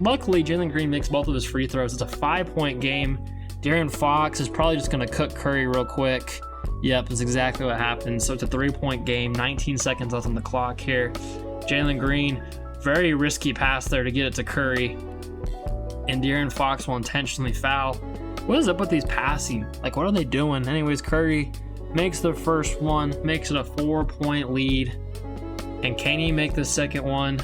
luckily Jalen Green makes both of his free throws. It's a 5-point game. De'Aaron Fox is probably just going to cook Curry real quick. Yep, that's exactly what happened. So it's a 3-point game, 19 seconds left on the clock here. Jalen Green, very risky pass there to get it to Curry. And De'Aaron Fox will intentionally foul. What is up with these passing? Like, what are they doing? Anyways, Curry makes the first one, makes it a 4-point lead. And can he make the second one?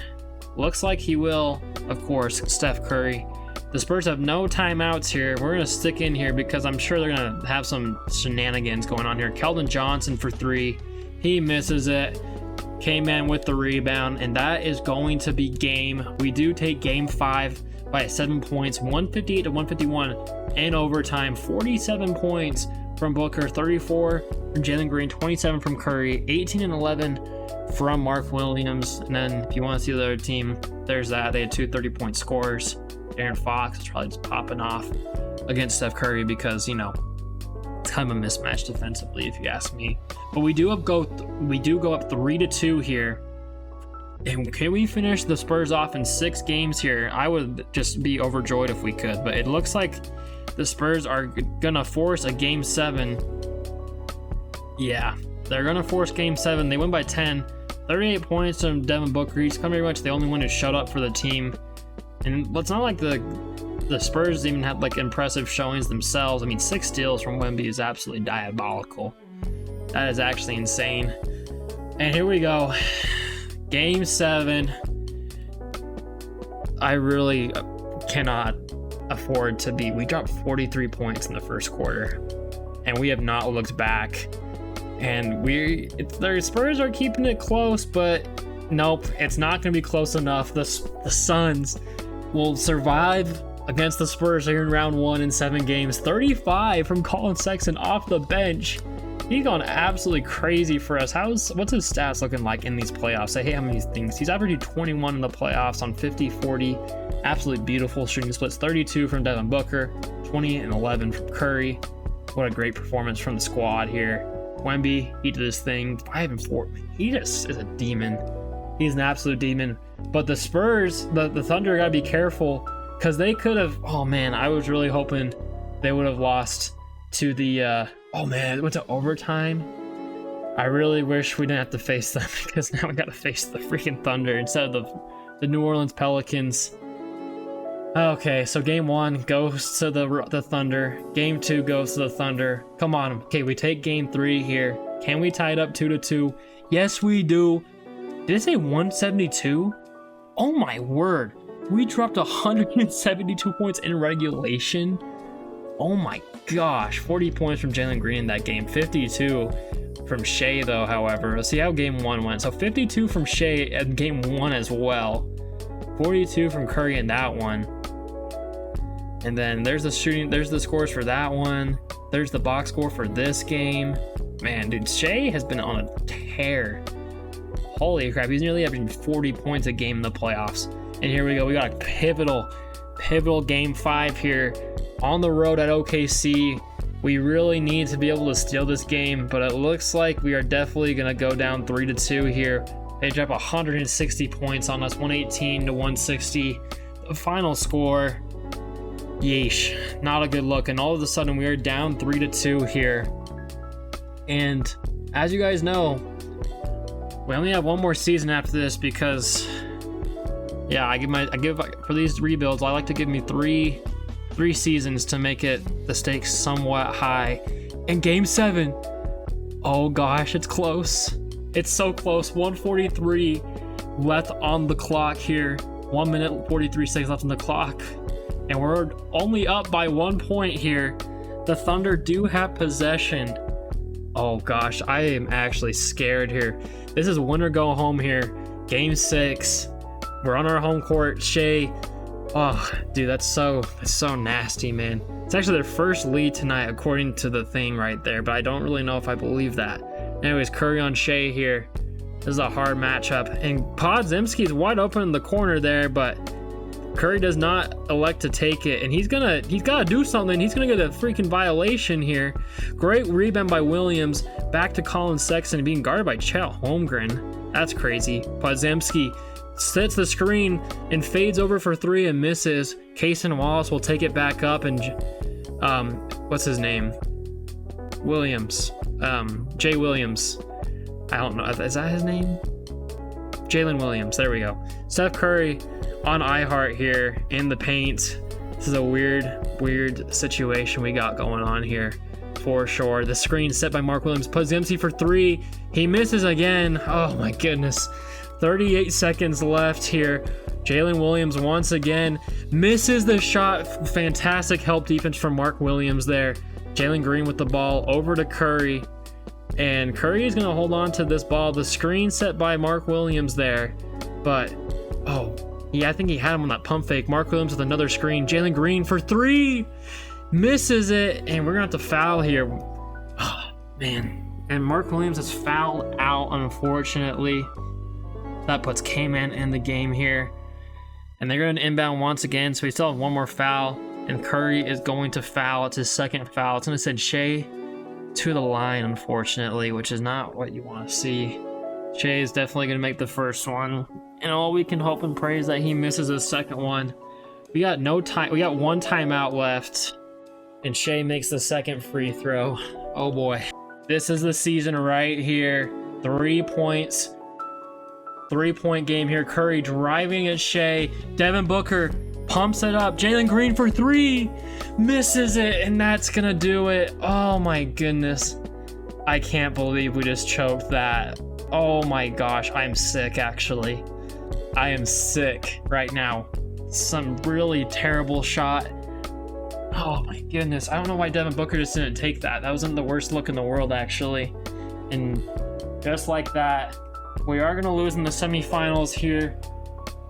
Looks like he will, of course, Steph Curry. The Spurs have no timeouts here. We're going to stick in here because I'm sure they're going to have some shenanigans going on here. Keldon Johnson for 3. He misses it. K-Man with the rebound, and that is going to be game. We do take game 5 by 7 points, 158 to 151 in overtime. 47 points from Booker, 34 from Jalen Green, 27 from Curry, 18 and 11 from Mark Williams. And then if you want to see the other team, there's that. They had 2 30-point scores. De'Aaron Fox is probably just popping off against Steph Curry because, you know, it's kind of a mismatch defensively if you ask me. But we do go up 3-2 here And can we finish the Spurs off in 6 games here? I would just be overjoyed if we could, but it looks like the Spurs are gonna force a game 7. Yeah, they're gonna force game 7. They win by 10. 38 points from Devin Booker. He's pretty much the only one who showed up for the team. And it's not like the Spurs even had like impressive showings themselves. I mean, 6 steals from Wemby is absolutely diabolical. That is actually insane. And here we go. Game 7. I really cannot afford to be. We dropped 43 points in the first quarter, and we have not looked back. And the Spurs are keeping it close, but nope, it's not going to be close enough. The Suns will survive against the Spurs here in round 1 in 7 games. 35 from Colin Sexton off the bench. He's gone absolutely crazy for us. What's his stats looking like in these playoffs? I hate how many things. He's averaging 21 in the playoffs on 50-40. Absolutely beautiful shooting splits. 32 from Devin Booker, 20 and 11 from Curry. What a great performance from the squad here. Wemby, he did his thing. 5 and 4. He just is a demon. He's an absolute demon. But the Spurs, the Thunder gotta be careful, because they could have. Oh man, I was really hoping they would have lost to the. Oh man, it went to overtime. I really wish we didn't have to face them, because now we got to face the freaking Thunder instead of the New Orleans Pelicans. Okay, so game 1 goes to the Thunder. Game 2 goes to the Thunder. Come on. Okay, we take game 3 here. Can we tie it up 2-2? Yes, we do. Did it say 172? Oh my word. We dropped 172 points in regulation. Oh my gosh, 40 points from Jalen Green in that game. 52 from Shea though, however. Let's see how game 1 went. So 52 from Shea in game 1 as well. 42 from Curry in that one. And then there's the scores for that one. There's the box score for this game. Man, dude, Shea has been on a tear. Holy crap, he's nearly averaging 40 points a game in the playoffs. And here we go, we got a pivotal game 5 here. On the road at OKC. We really need to be able to steal this game, but it looks like we are definitely going to go down 3-2 here. They drop 160 points on us, 118-160. The final score, yeesh, not a good look. And all of a sudden we are down 3-2 here. And as you guys know, we only have one more season after this, because yeah, I give for these rebuilds, I like to give me three seasons to make the stakes somewhat high. And game 7, oh gosh, it's close. It's so close. 1:43 left on the clock here. 1 minute 43 seconds left on the clock, and we're only up by 1 point here. The Thunder do have possession. Oh gosh, I am actually scared here. This is win or go home here. Game 6. We're on our home court. Shea. Oh, dude, that's so nasty, man. It's actually their first lead tonight, according to the thing right there, but I don't really know if I believe that. Anyways, Curry on Shea here. This is a hard matchup, and Podziemski's wide open in the corner there, but Curry does not elect to take it, and he's gotta do something. He's gonna get a freaking violation here. Great rebound by Williams. Back to Colin Sexton, being guarded by Chet Holmgren. That's crazy. Podziemski sets the screen and fades over for 3 and misses. Kaysen Wallace will take it back up, and what's his name? Williams. Jay Williams. I don't know. Is that his name? Jalen Williams. There we go. Steph Curry on iHeart here in the paint. This is a weird situation we got going on here for sure. The screen set by Mark Williams. Podziemski for 3. He misses again. Oh my goodness. 38 seconds left here. Jalen Williams once again misses the shot. Fantastic help defense from Mark Williams there. Jalen Green with the ball over to Curry. And Curry is going to hold on to this ball. The screen set by Mark Williams there. But, oh, yeah, I think he had him on that pump fake. Mark Williams with another screen. Jalen Green for 3. Misses it. And we're going to have to foul here. Oh, man. And Mark Williams is fouled out, unfortunately. That puts K-Man in the game here. And they're going to inbound once again. So we still have one more foul. And Curry is going to foul. It's his second foul. It's going to send Shea to the line, unfortunately, which is not what you want to see. Shea is definitely going to make the first one. And all we can hope and pray is that he misses his second one. We got no time. We got one timeout left. And Shea makes the second free throw. Oh boy. This is the season right here. 3 points. 3-point game here. Curry driving at Shea. Devin Booker pumps it up. Jalen Green for 3. Misses it. And that's going to do it. Oh my goodness. I can't believe we just choked that. Oh my gosh. I'm sick, actually. I am sick right now. Some really terrible shot. Oh my goodness. I don't know why Devin Booker just didn't take that. That wasn't the worst look in the world, actually. And just like that, we are going to lose in the semifinals here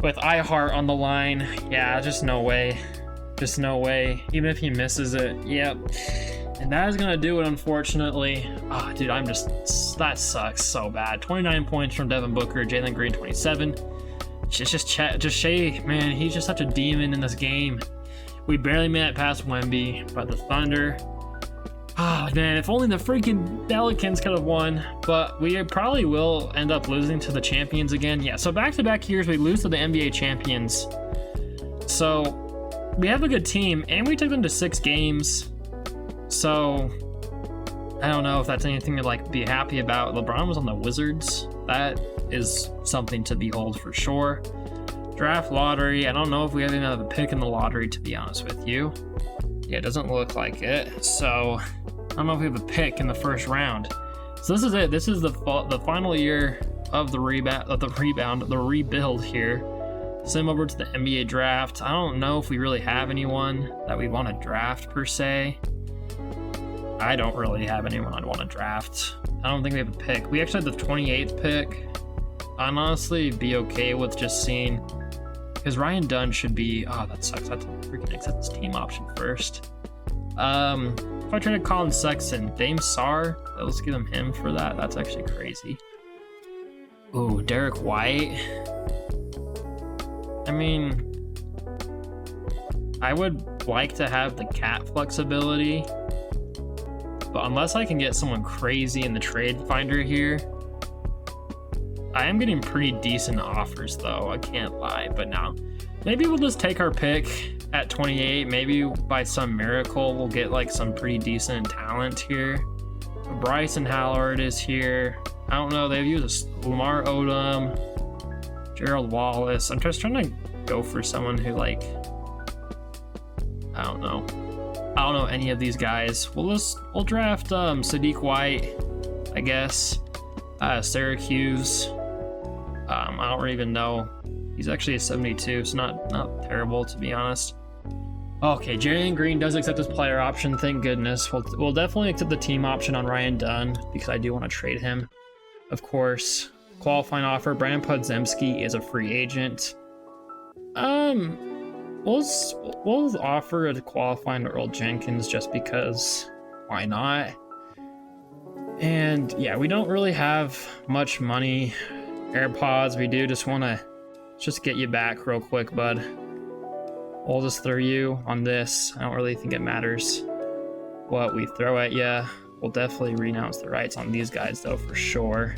with iHeart on the line. Yeah, just no way. Just no way. Even if he misses it. Yep. And that is going to do it, unfortunately. Oh, dude, that sucks so bad. 29 points from Devin Booker, Jalen Green 27. Just Shea, man, he's just such a demon in this game. We barely made it past Wemby, but the Thunder. Oh, man, if only the freaking Pelicans could have won. But we probably will end up losing to the champions again. Yeah, so back-to-back years, we lose to the NBA champions. So we have a good team, and we took them to 6 games. So I don't know if that's anything to like be happy about. LeBron was on the Wizards. That is something to behold for sure. Draft lottery. I don't know if we have another pick in the lottery, to be honest with you. Yeah, it doesn't look like it. So I don't know if we have a pick in the first round. So this is it. This is the final year of the rebuild here. Send over to the NBA draft. I don't know if we really have anyone that we want to draft per se. I don't really have anyone I'd want to draft. I don't think we have a pick. We actually had the 28th pick. I'd honestly be okay with just seeing, because Ryan Dunn should be, oh, that sucks. I have to freaking accept this team option first. If I try to call in Sexton, Dame Sarr, let's give him for that. That's actually crazy. Ooh, Derek White. I mean, I would like to have the cat flexibility, but unless I can get someone crazy in the trade finder here, I am getting pretty decent offers though, I can't lie. But now, maybe we'll just take our pick at 28. Maybe by some miracle we'll get like some pretty decent talent here. Bryson Howard is here. I don't know, they've used Lamar Odom, Gerald Wallace. I'm just trying to go for someone who like, I don't know any of these guys. We'll draft Sadiq White, I guess. Syracuse. I don't even know. He's actually a 72, so not terrible, to be honest. Okay, Jalen Green does accept his player option. Thank goodness. We'll definitely accept the team option on Ryan Dunn because I do want to trade him, of course. Qualifying offer. Brandon Podziemski is a free agent. We'll offer a qualifying to Earl Jenkins just because why not? And yeah, we don't really have much money. AirPods, we do just want to just get you back real quick, bud. We'll just throw you on this. I don't really think it matters what we throw at you. We'll definitely renounce the rights on these guys though, for sure.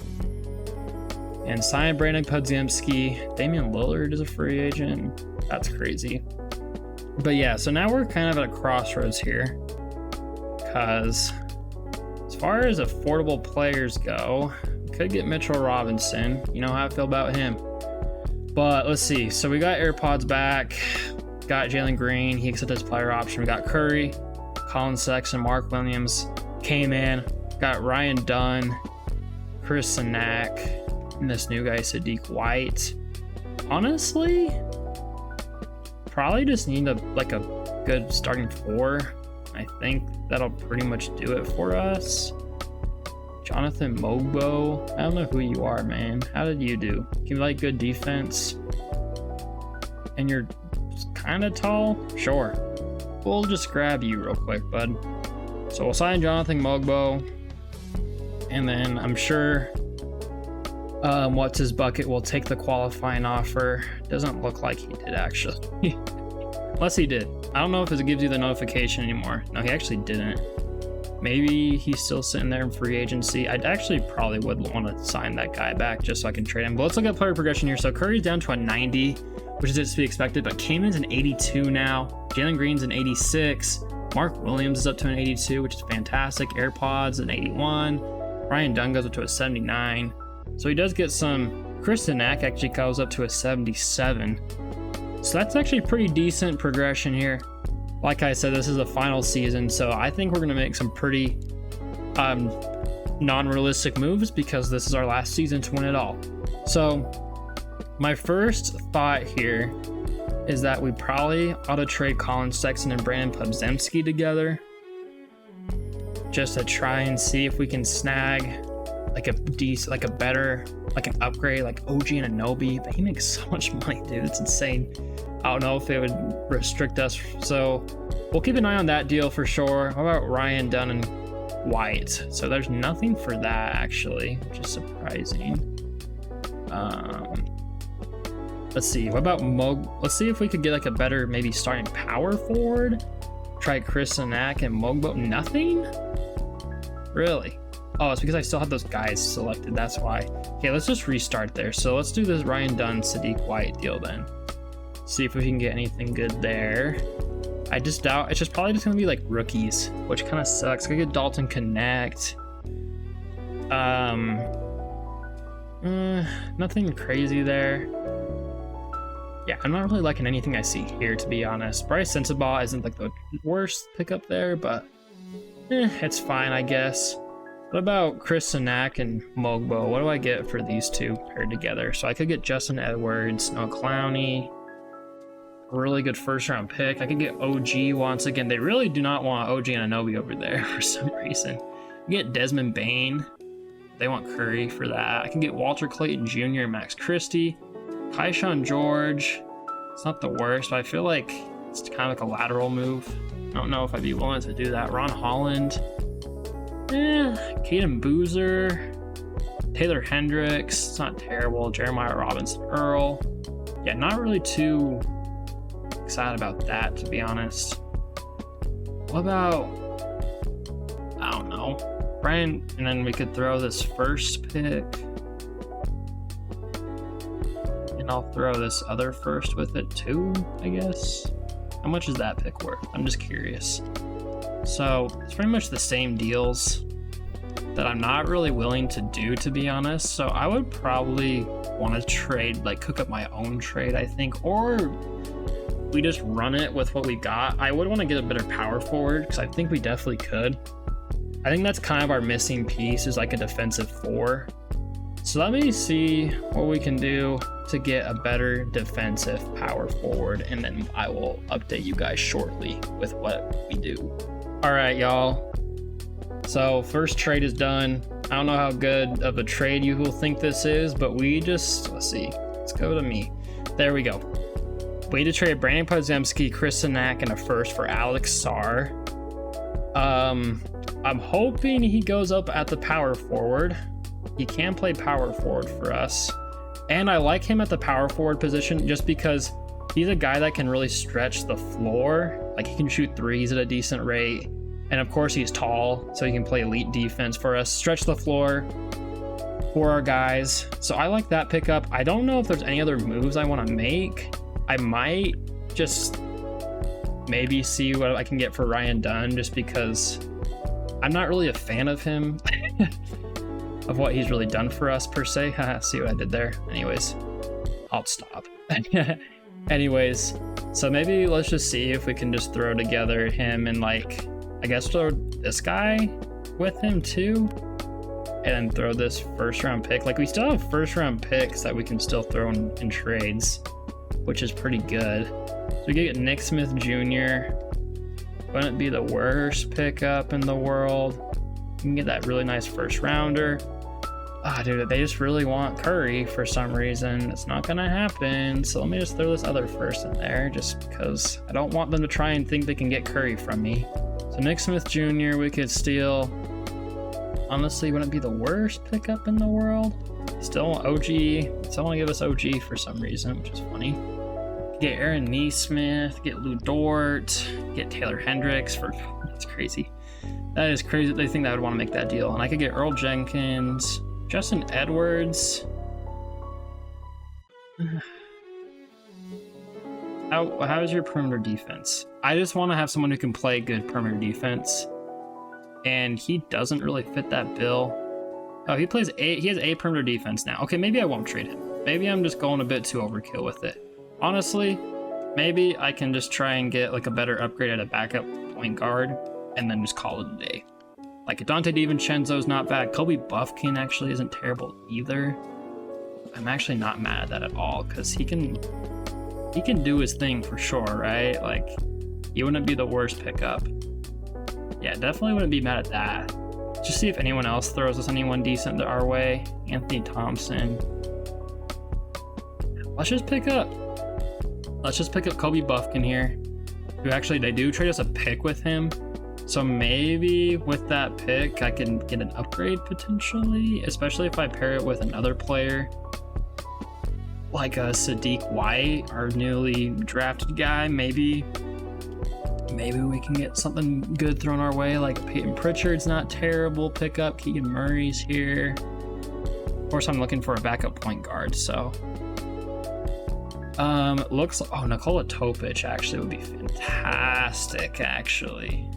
And sign Brandon Podziemski. Damian Lillard is a free agent. That's crazy. But yeah, so now we're kind of at a crossroads here, because as far as affordable players go, we could get Mitchell Robinson. You know how I feel about him. But let's see. So we got AirPods back. Got Jalen Green. He accepted his player option. We got Curry, Colin Sexton, Mark Williams came in. Got Ryan Dunn, Chris Sanak, and this new guy, Sadiq White. Honestly, probably just need a good starting 4. I think that'll pretty much do it for us. Jonathan Mogbo. I don't know who you are, man. How did you do? You like good defense? And you're kind of tall? Sure. We'll just grab you real quick, bud. So we'll sign Jonathan Mogbo. And then I'm sure what's his bucket will take the qualifying offer. Doesn't look like he did, actually. Unless he did. I don't know if it gives you the notification anymore. No, he actually didn't. Maybe he's still sitting there in free agency. I'd actually probably would want to sign that guy back just so I can trade him. But let's look at player progression here. So Curry's down to a 90, which is to be expected, but Kaman's an 82 now. Jalen Green's an 86. Mark Williams is up to an 82, which is fantastic. AirPods an 81. Ryan Dunn goes up to a 79. So he does get some. Chris Nack actually goes up to a 77. So that's actually pretty decent progression here. Like I said, this is the final season, so I think we're going to make some pretty non-realistic moves because this is our last season to win it all. So my first thought here is that we probably ought to trade Colin Sexton and Brandon Podziemski together just to try and see if we can snag like an upgrade like OG and Anobi, but he makes so much money, dude. It's insane. I don't know if it would restrict us, so we'll keep an eye on that deal for sure. How about Ryan Dunn and White? So there's nothing for that actually, which is surprising. Let's see. What about Mog? Let's see if we could get like a better maybe starting power forward. Try Chris Nack and Mogbo. Nothing? Really? Oh, it's because I still have those guys selected. That's why. Okay, let's just restart there. So let's do this Ryan Dunn, Sadiq White deal then. See if we can get anything good there. I just doubt. It's just probably just gonna be like rookies, which kind of sucks. I could get Dalton Connect. Nothing crazy there. Yeah, I'm not really liking anything I see here, to be honest. Bryce Sensabaugh isn't like the worst pickup there, but it's fine, I guess. What about Chris Nack and Mogbo? What do I get for these two paired together? So I could get Justin Edwards, Noah Clowney, a really good first round pick. I could get OG once again. They really do not want OG and Anobi over there for some reason. I get Desmond Bain. They want Curry for that. I can get Walter Clayton Jr. and Max Christie. Kaishawn George. It's not the worst, but I feel like it's kind of like a lateral move. I don't know if I'd be willing to do that. Ron Holland. Caden Boozer, Taylor Hendricks, it's not terrible. Jeremiah Robinson Earl. Yeah, not really too excited about that, to be honest. What about, I don't know, Brian, and then we could throw this first pick. And I'll throw this other first with it too, I guess. How much is that pick worth? I'm just curious. So it's pretty much the same deals that I'm not really willing to do, to be honest. So I would probably want to trade, like cook up my own trade, I think, or we just run it with what we got. I would want to get a better power forward because I think we definitely could. I think that's kind of our missing piece, is like a defensive 4. So let me see what we can do to get a better defensive power forward, and then I will update you guys shortly with what we do. All right, y'all. So first trade is done. I don't know how good of a trade you will think this is, but we just, let's see. Let's go to me. There we go. We need to trade Brandon Podziemski, Chris Nack, and a first for Alex Sarr. I'm hoping he goes up at the power forward. He can play power forward for us. And I like him at the power forward position just because he's a guy that can really stretch the floor. Like, he can shoot threes at a decent rate. And of course he's tall, so he can play elite defense for us, stretch the floor for our guys. So I like that pickup. I don't know if there's any other moves I want to make. I might just maybe see what I can get for Ryan Dunn, just because I'm not really a fan of him, of what he's really done for us per se. See what I did there? Anyways, I'll stop. Anyways, so maybe let's just see if we can just throw together him and, like, I guess throw this guy with him too, and then throw this first round pick. Like, we still have first round picks that we can still throw in trades, which is pretty good. So we get Nick Smith Jr. Wouldn't be the worst pickup in the world. You can get that really nice first rounder. Dude, they just really want Curry for some reason. It's not gonna happen. So let me just throw this other first in there, just because I don't want them to try and think they can get Curry from me. So Nick Smith Jr. we could steal. Honestly, wouldn't be the worst pickup in the world. Still want OG. Still want to give us OG for some reason, which is funny. Get Aaron Neesmith, get Lou Dort, get Taylor Hendricks for, that's crazy. That is crazy that they think that I would want to make that deal. And I could get Earl Jenkins, Justin Edwards. How is your perimeter defense? I just want to have someone who can play good perimeter defense. And he doesn't really fit that bill. Oh, he has A perimeter defense now. Okay, maybe I won't trade him. Maybe I'm just going a bit too overkill with it. Honestly, maybe I can just try and get like a better upgrade at a backup point guard and then just call it a day. Like Dante DiVincenzo's not bad. Kobe Buffkin actually isn't terrible either. I'm actually not mad at that at all because he can do his thing for sure, right? Like, he wouldn't be the worst pickup. Yeah, definitely wouldn't be mad at that. Just see if anyone else throws us anyone decent our way. Anthony Thompson. Let's just pick up Kobe Buffkin here. Who actually, they do trade us a pick with him. So maybe with that pick, I can get an upgrade potentially, especially if I pair it with another player. Like a Sadiq White, our newly drafted guy. Maybe we can get something good thrown our way. Like Peyton Pritchard's not terrible pickup. Keegan Murray's here. Of course, I'm looking for a backup point guard. So, Nikola Topic actually would be fantastic. Actually,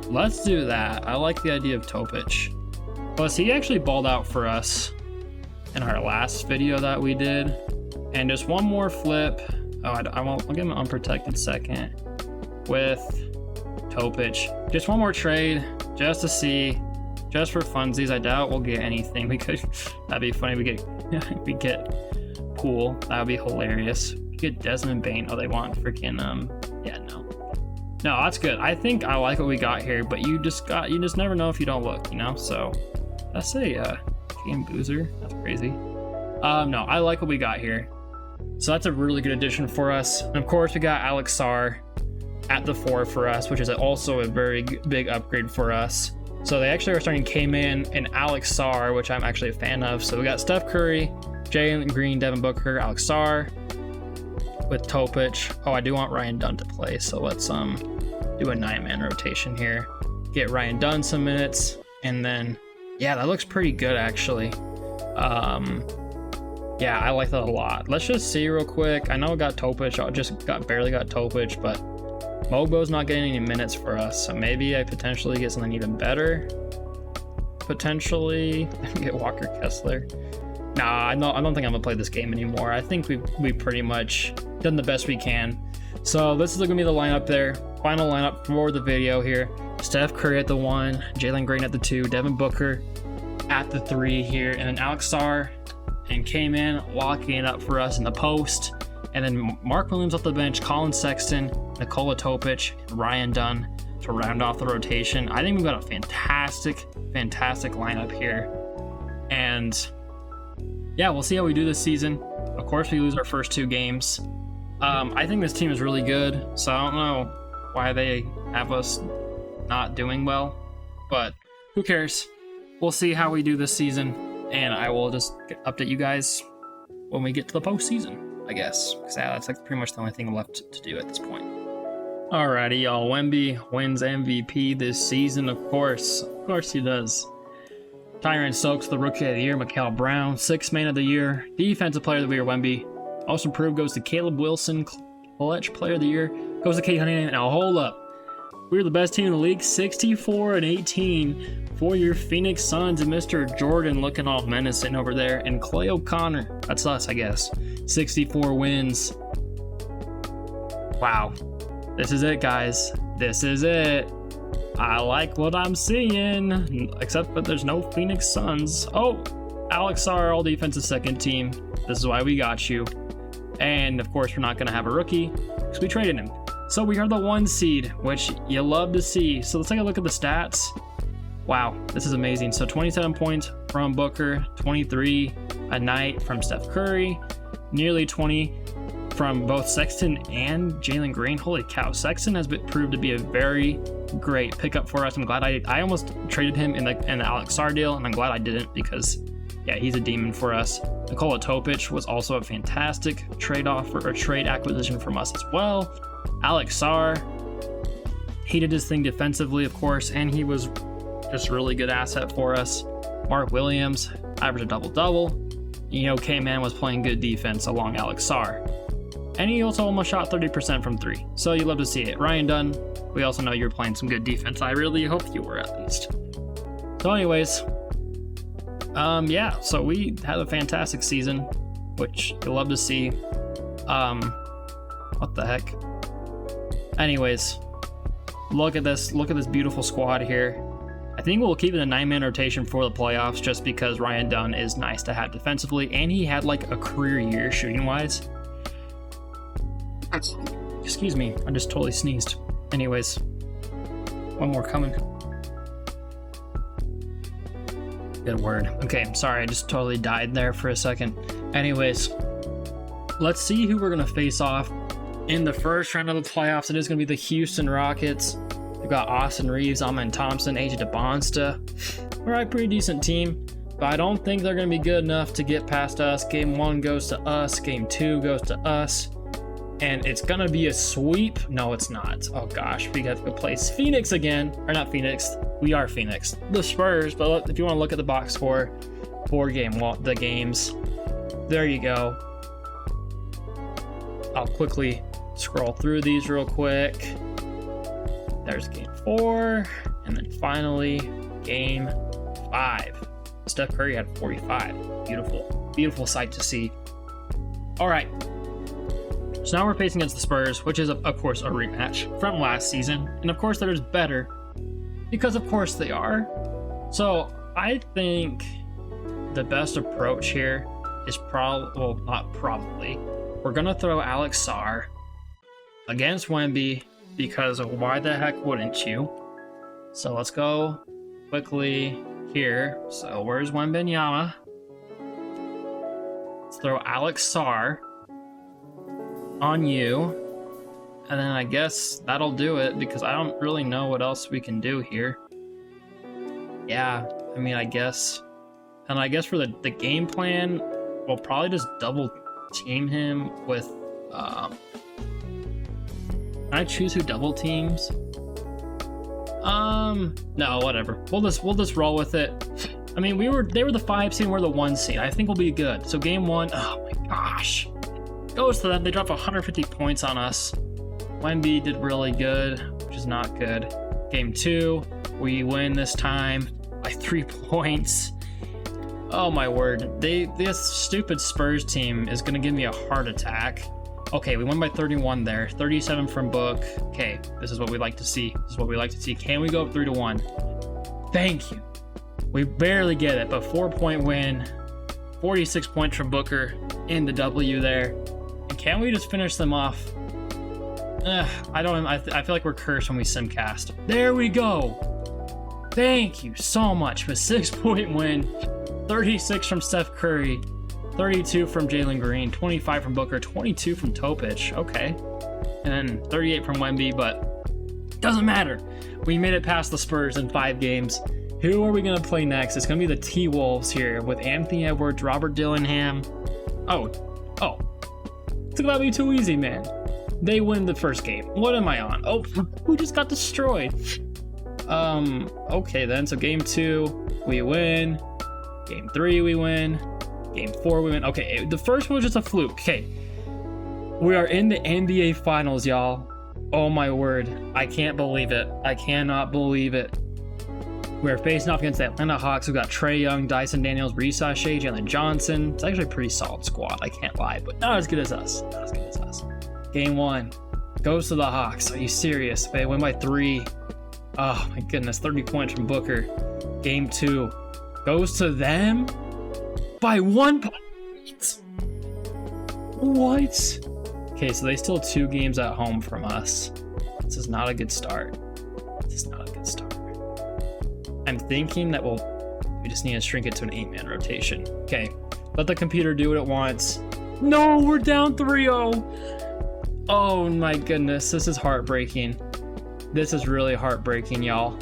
let's do that. I like the idea of Topic. Plus, he actually balled out for us in our last video that we did. And just one more flip. I'll give him an unprotected second with Topic. Just one more trade just to see, just for funsies. I doubt we'll get anything. That'd be funny. We get Poole. That would be hilarious. We get Desmond Bain. Oh, they want freaking yeah, no, that's good. I think I like what we got here, but you just never know if you don't look, you know. So let's say Game Boozer. That's crazy. No, I like what we got here. So that's a really good addition for us. And of course, we got Alex Sarr at the 4 for us, which is also a very big upgrade for us. So they actually are starting K-Man and Alex Sarr, which I'm actually a fan of. So we got Steph Curry, Jalen Green, Devin Booker, Alex Sarr with Topic. Oh, I do want Ryan Dunn to play. So let's do a 9-man rotation here. Get Ryan Dunn some minutes, and then yeah, that looks pretty good actually. Yeah, I like that a lot. Let's just see real quick. I know I got Topic. I barely got Topic, but Mogbo's not getting any minutes for us. So maybe I potentially get something even better. Potentially get Walker Kessler. Nah, I don't think I'm gonna play this game anymore. I think we pretty much done the best we can. So this is gonna be the lineup there. Final lineup for the video here. Steph Curry at the 1, Jalen Green at the 2, Devin Booker at the 3 here, and then Alex Sarr and K-Man locking it up for us in the post. And then Mark Williams off the bench, Colin Sexton, Nikola Topic, and Ryan Dunn to round off the rotation. I think we've got a fantastic lineup here. And yeah, we'll see how we do this season. Of course, we lose our first 2 games. I think this team is really good, so I don't know why they have us not doing well, but who cares? We'll see how we do this season, and I will just update you guys when we get to the postseason, I guess, because that's like pretty much the only thing left to do at this point. Alrighty, y'all. Wemby wins MVP this season, of course he does. Tyron Stokes, the Rookie of the Year. Mikal Brown, 6th Man of the Year. Defensive Player of the Year, Wemby. Most Improved goes to Caleb Wilson. Clutch Player of the Year goes to Kate Huntington. Now hold up. We're the best team in the league, 64-18 for your Phoenix Suns, and Mr. Jordan looking all menacing over there, and Clay O'Connor, that's us, I guess, 64 wins. Wow, this is it, guys. This is it. I like what I'm seeing, except that there's no Phoenix Suns. Oh, Alex Sarr, all defensive second team. This is why we got you. And of course, we're not going to have a rookie because we traded him. So we are the 1 seed, which you love to see. So let's take a look at the stats. Wow, this is amazing. So 27 points from Booker, 23 a night from Steph Curry, nearly 20 from both Sexton and Jalen Green. Holy cow, Sexton has proved to be a very great pickup for us. I'm glad I almost traded him in the Alex Sarr deal, and I'm glad I didn't because, yeah, he's a demon for us. Nikola Topic was also a fantastic trade offer or trade acquisition from us as well. Alex Sarr, He did his thing defensively, of course, and he was just a really good asset for us. Mark Williams averaged a double-double. K-Man was playing good defense along Alex Sarr. And he also almost shot 30% from 3. So you love to see it. Ryan Dunn, we also know you were playing some good defense. I really hope you were, at least. So anyways, yeah, so we had a fantastic season, which you love to see. What the heck? Anyways, look at this beautiful squad here. I think we'll keep it a 9-man rotation for the playoffs just because Ryan Dunn is nice to have defensively, and he had like a career year shooting-wise. Excuse me, I just totally sneezed. Anyways, one more coming. Good word. Okay, I'm sorry, I just totally died there for a second. Anyways, let's see who we're gonna face off in the first round of the playoffs. It is gonna be the Houston Rockets. We've got Austin Reeves, Amen Thompson, AJ DeBonsta. All right, pretty decent team, but I don't think they're going to be good enough to get past us. Game 1 goes to us. Game 2 goes to us. And it's going to be a sweep. No, it's not. Oh, gosh. We got to go play Phoenix again. Or not Phoenix. We are Phoenix. The Spurs. But if you want to look at the box score for the games, there you go. I'll quickly scroll through these real quick. There's game 4, and then finally game 5. Steph Curry had 45. Beautiful sight to see. All right, so now we're facing against the Spurs, which is of course a rematch from last season, and of course they're just better because of course they are. So I think the best approach here is we're gonna throw Alex Sarr against Wemby. Because why the heck wouldn't you? So let's go quickly here. So where's Wembanyama? Let's throw Alex Sarr on you. And then I guess that'll do it because I don't really know what else we can do here. Yeah, I mean, I guess. And I guess for the game plan, we'll probably just double team him with... Can I choose who double teams? No, whatever. We'll just roll with it. I mean, they were the 5 seed, we're the 1 seed. I think we'll be good. So game 1, oh my gosh. Goes to them. They dropped 150 points on us. Wemby did really good, which is not good. Game 2, we win this time by 3 points. Oh my word. This stupid Spurs team is gonna give me a heart attack. Okay, we won by 31 there. 37 from Book. Okay, this is what we like to see. Can we go up 3-1? Thank you. We barely get it, but 4-point win. 46 points from Booker in the W there. And can we just finish them off? I feel like we're cursed when we simcast. There we go. Thank you so much for 6-point win. 36 from Steph Curry. 32 from Jalen Green, 25 from Booker, 22 from Topic, okay. And then 38 from Wemby, but doesn't matter. We made it past the Spurs in 5 games. Who are we going to play next? It's going to be the T-Wolves here with Anthony Edwards, Robert Dillingham. Oh, it's going to be too easy, man. They win the first game. What am I on? Oh, we just got destroyed. Okay then, so game 2, we win. Game 3, we win. Game 4, we win. Okay, the first one was just a fluke. Okay, we are in the NBA Finals, y'all. Oh my word, I can't believe it. I cannot believe it. We're facing off against the Atlanta Hawks. We've got Trae Young, Dyson Daniels, Reese Shea, Jalen Johnson. It's actually a pretty solid squad, I can't lie, but not as good as us. Game 1 goes to the Hawks. Are you serious? They win by 3. Oh my goodness, 30 points from Booker. Game 2 goes to them by 1 point. What? Okay, so they still 2 games at home from us. This is not a good start. I'm thinking that we just need to shrink it to an 8-man rotation. Okay, let the computer do what it wants. No, we're down 3-0. Oh my goodness, this is heartbreaking. This is really heartbreaking, y'all.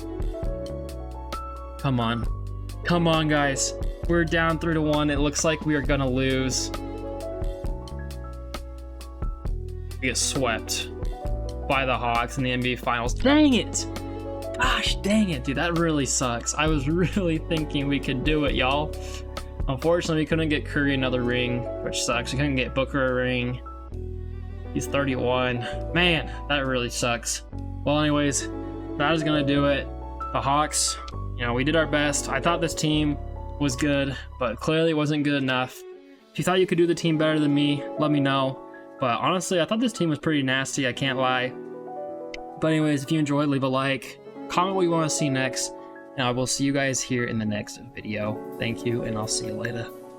Come on, guys. We're down 3-1. It looks like we are gonna lose. We get swept. by the Hawks in the NBA Finals. Dang it! Gosh, dang it, dude. That really sucks. I was really thinking we could do it, y'all. Unfortunately, we couldn't get Curry another ring, which sucks. We couldn't get Booker a ring. He's 31. Man, that really sucks. Well, anyways, that is going to do it. The Hawks, you know, we did our best. I thought this team was good, but clearly it wasn't good enough. If you thought you could do the team better than me, let me know. But honestly, I thought this team was pretty nasty. I can't lie. But anyways, if you enjoyed, leave a like. Comment what you want to see next. And I will see you guys here in the next video. Thank you, and I'll see you later.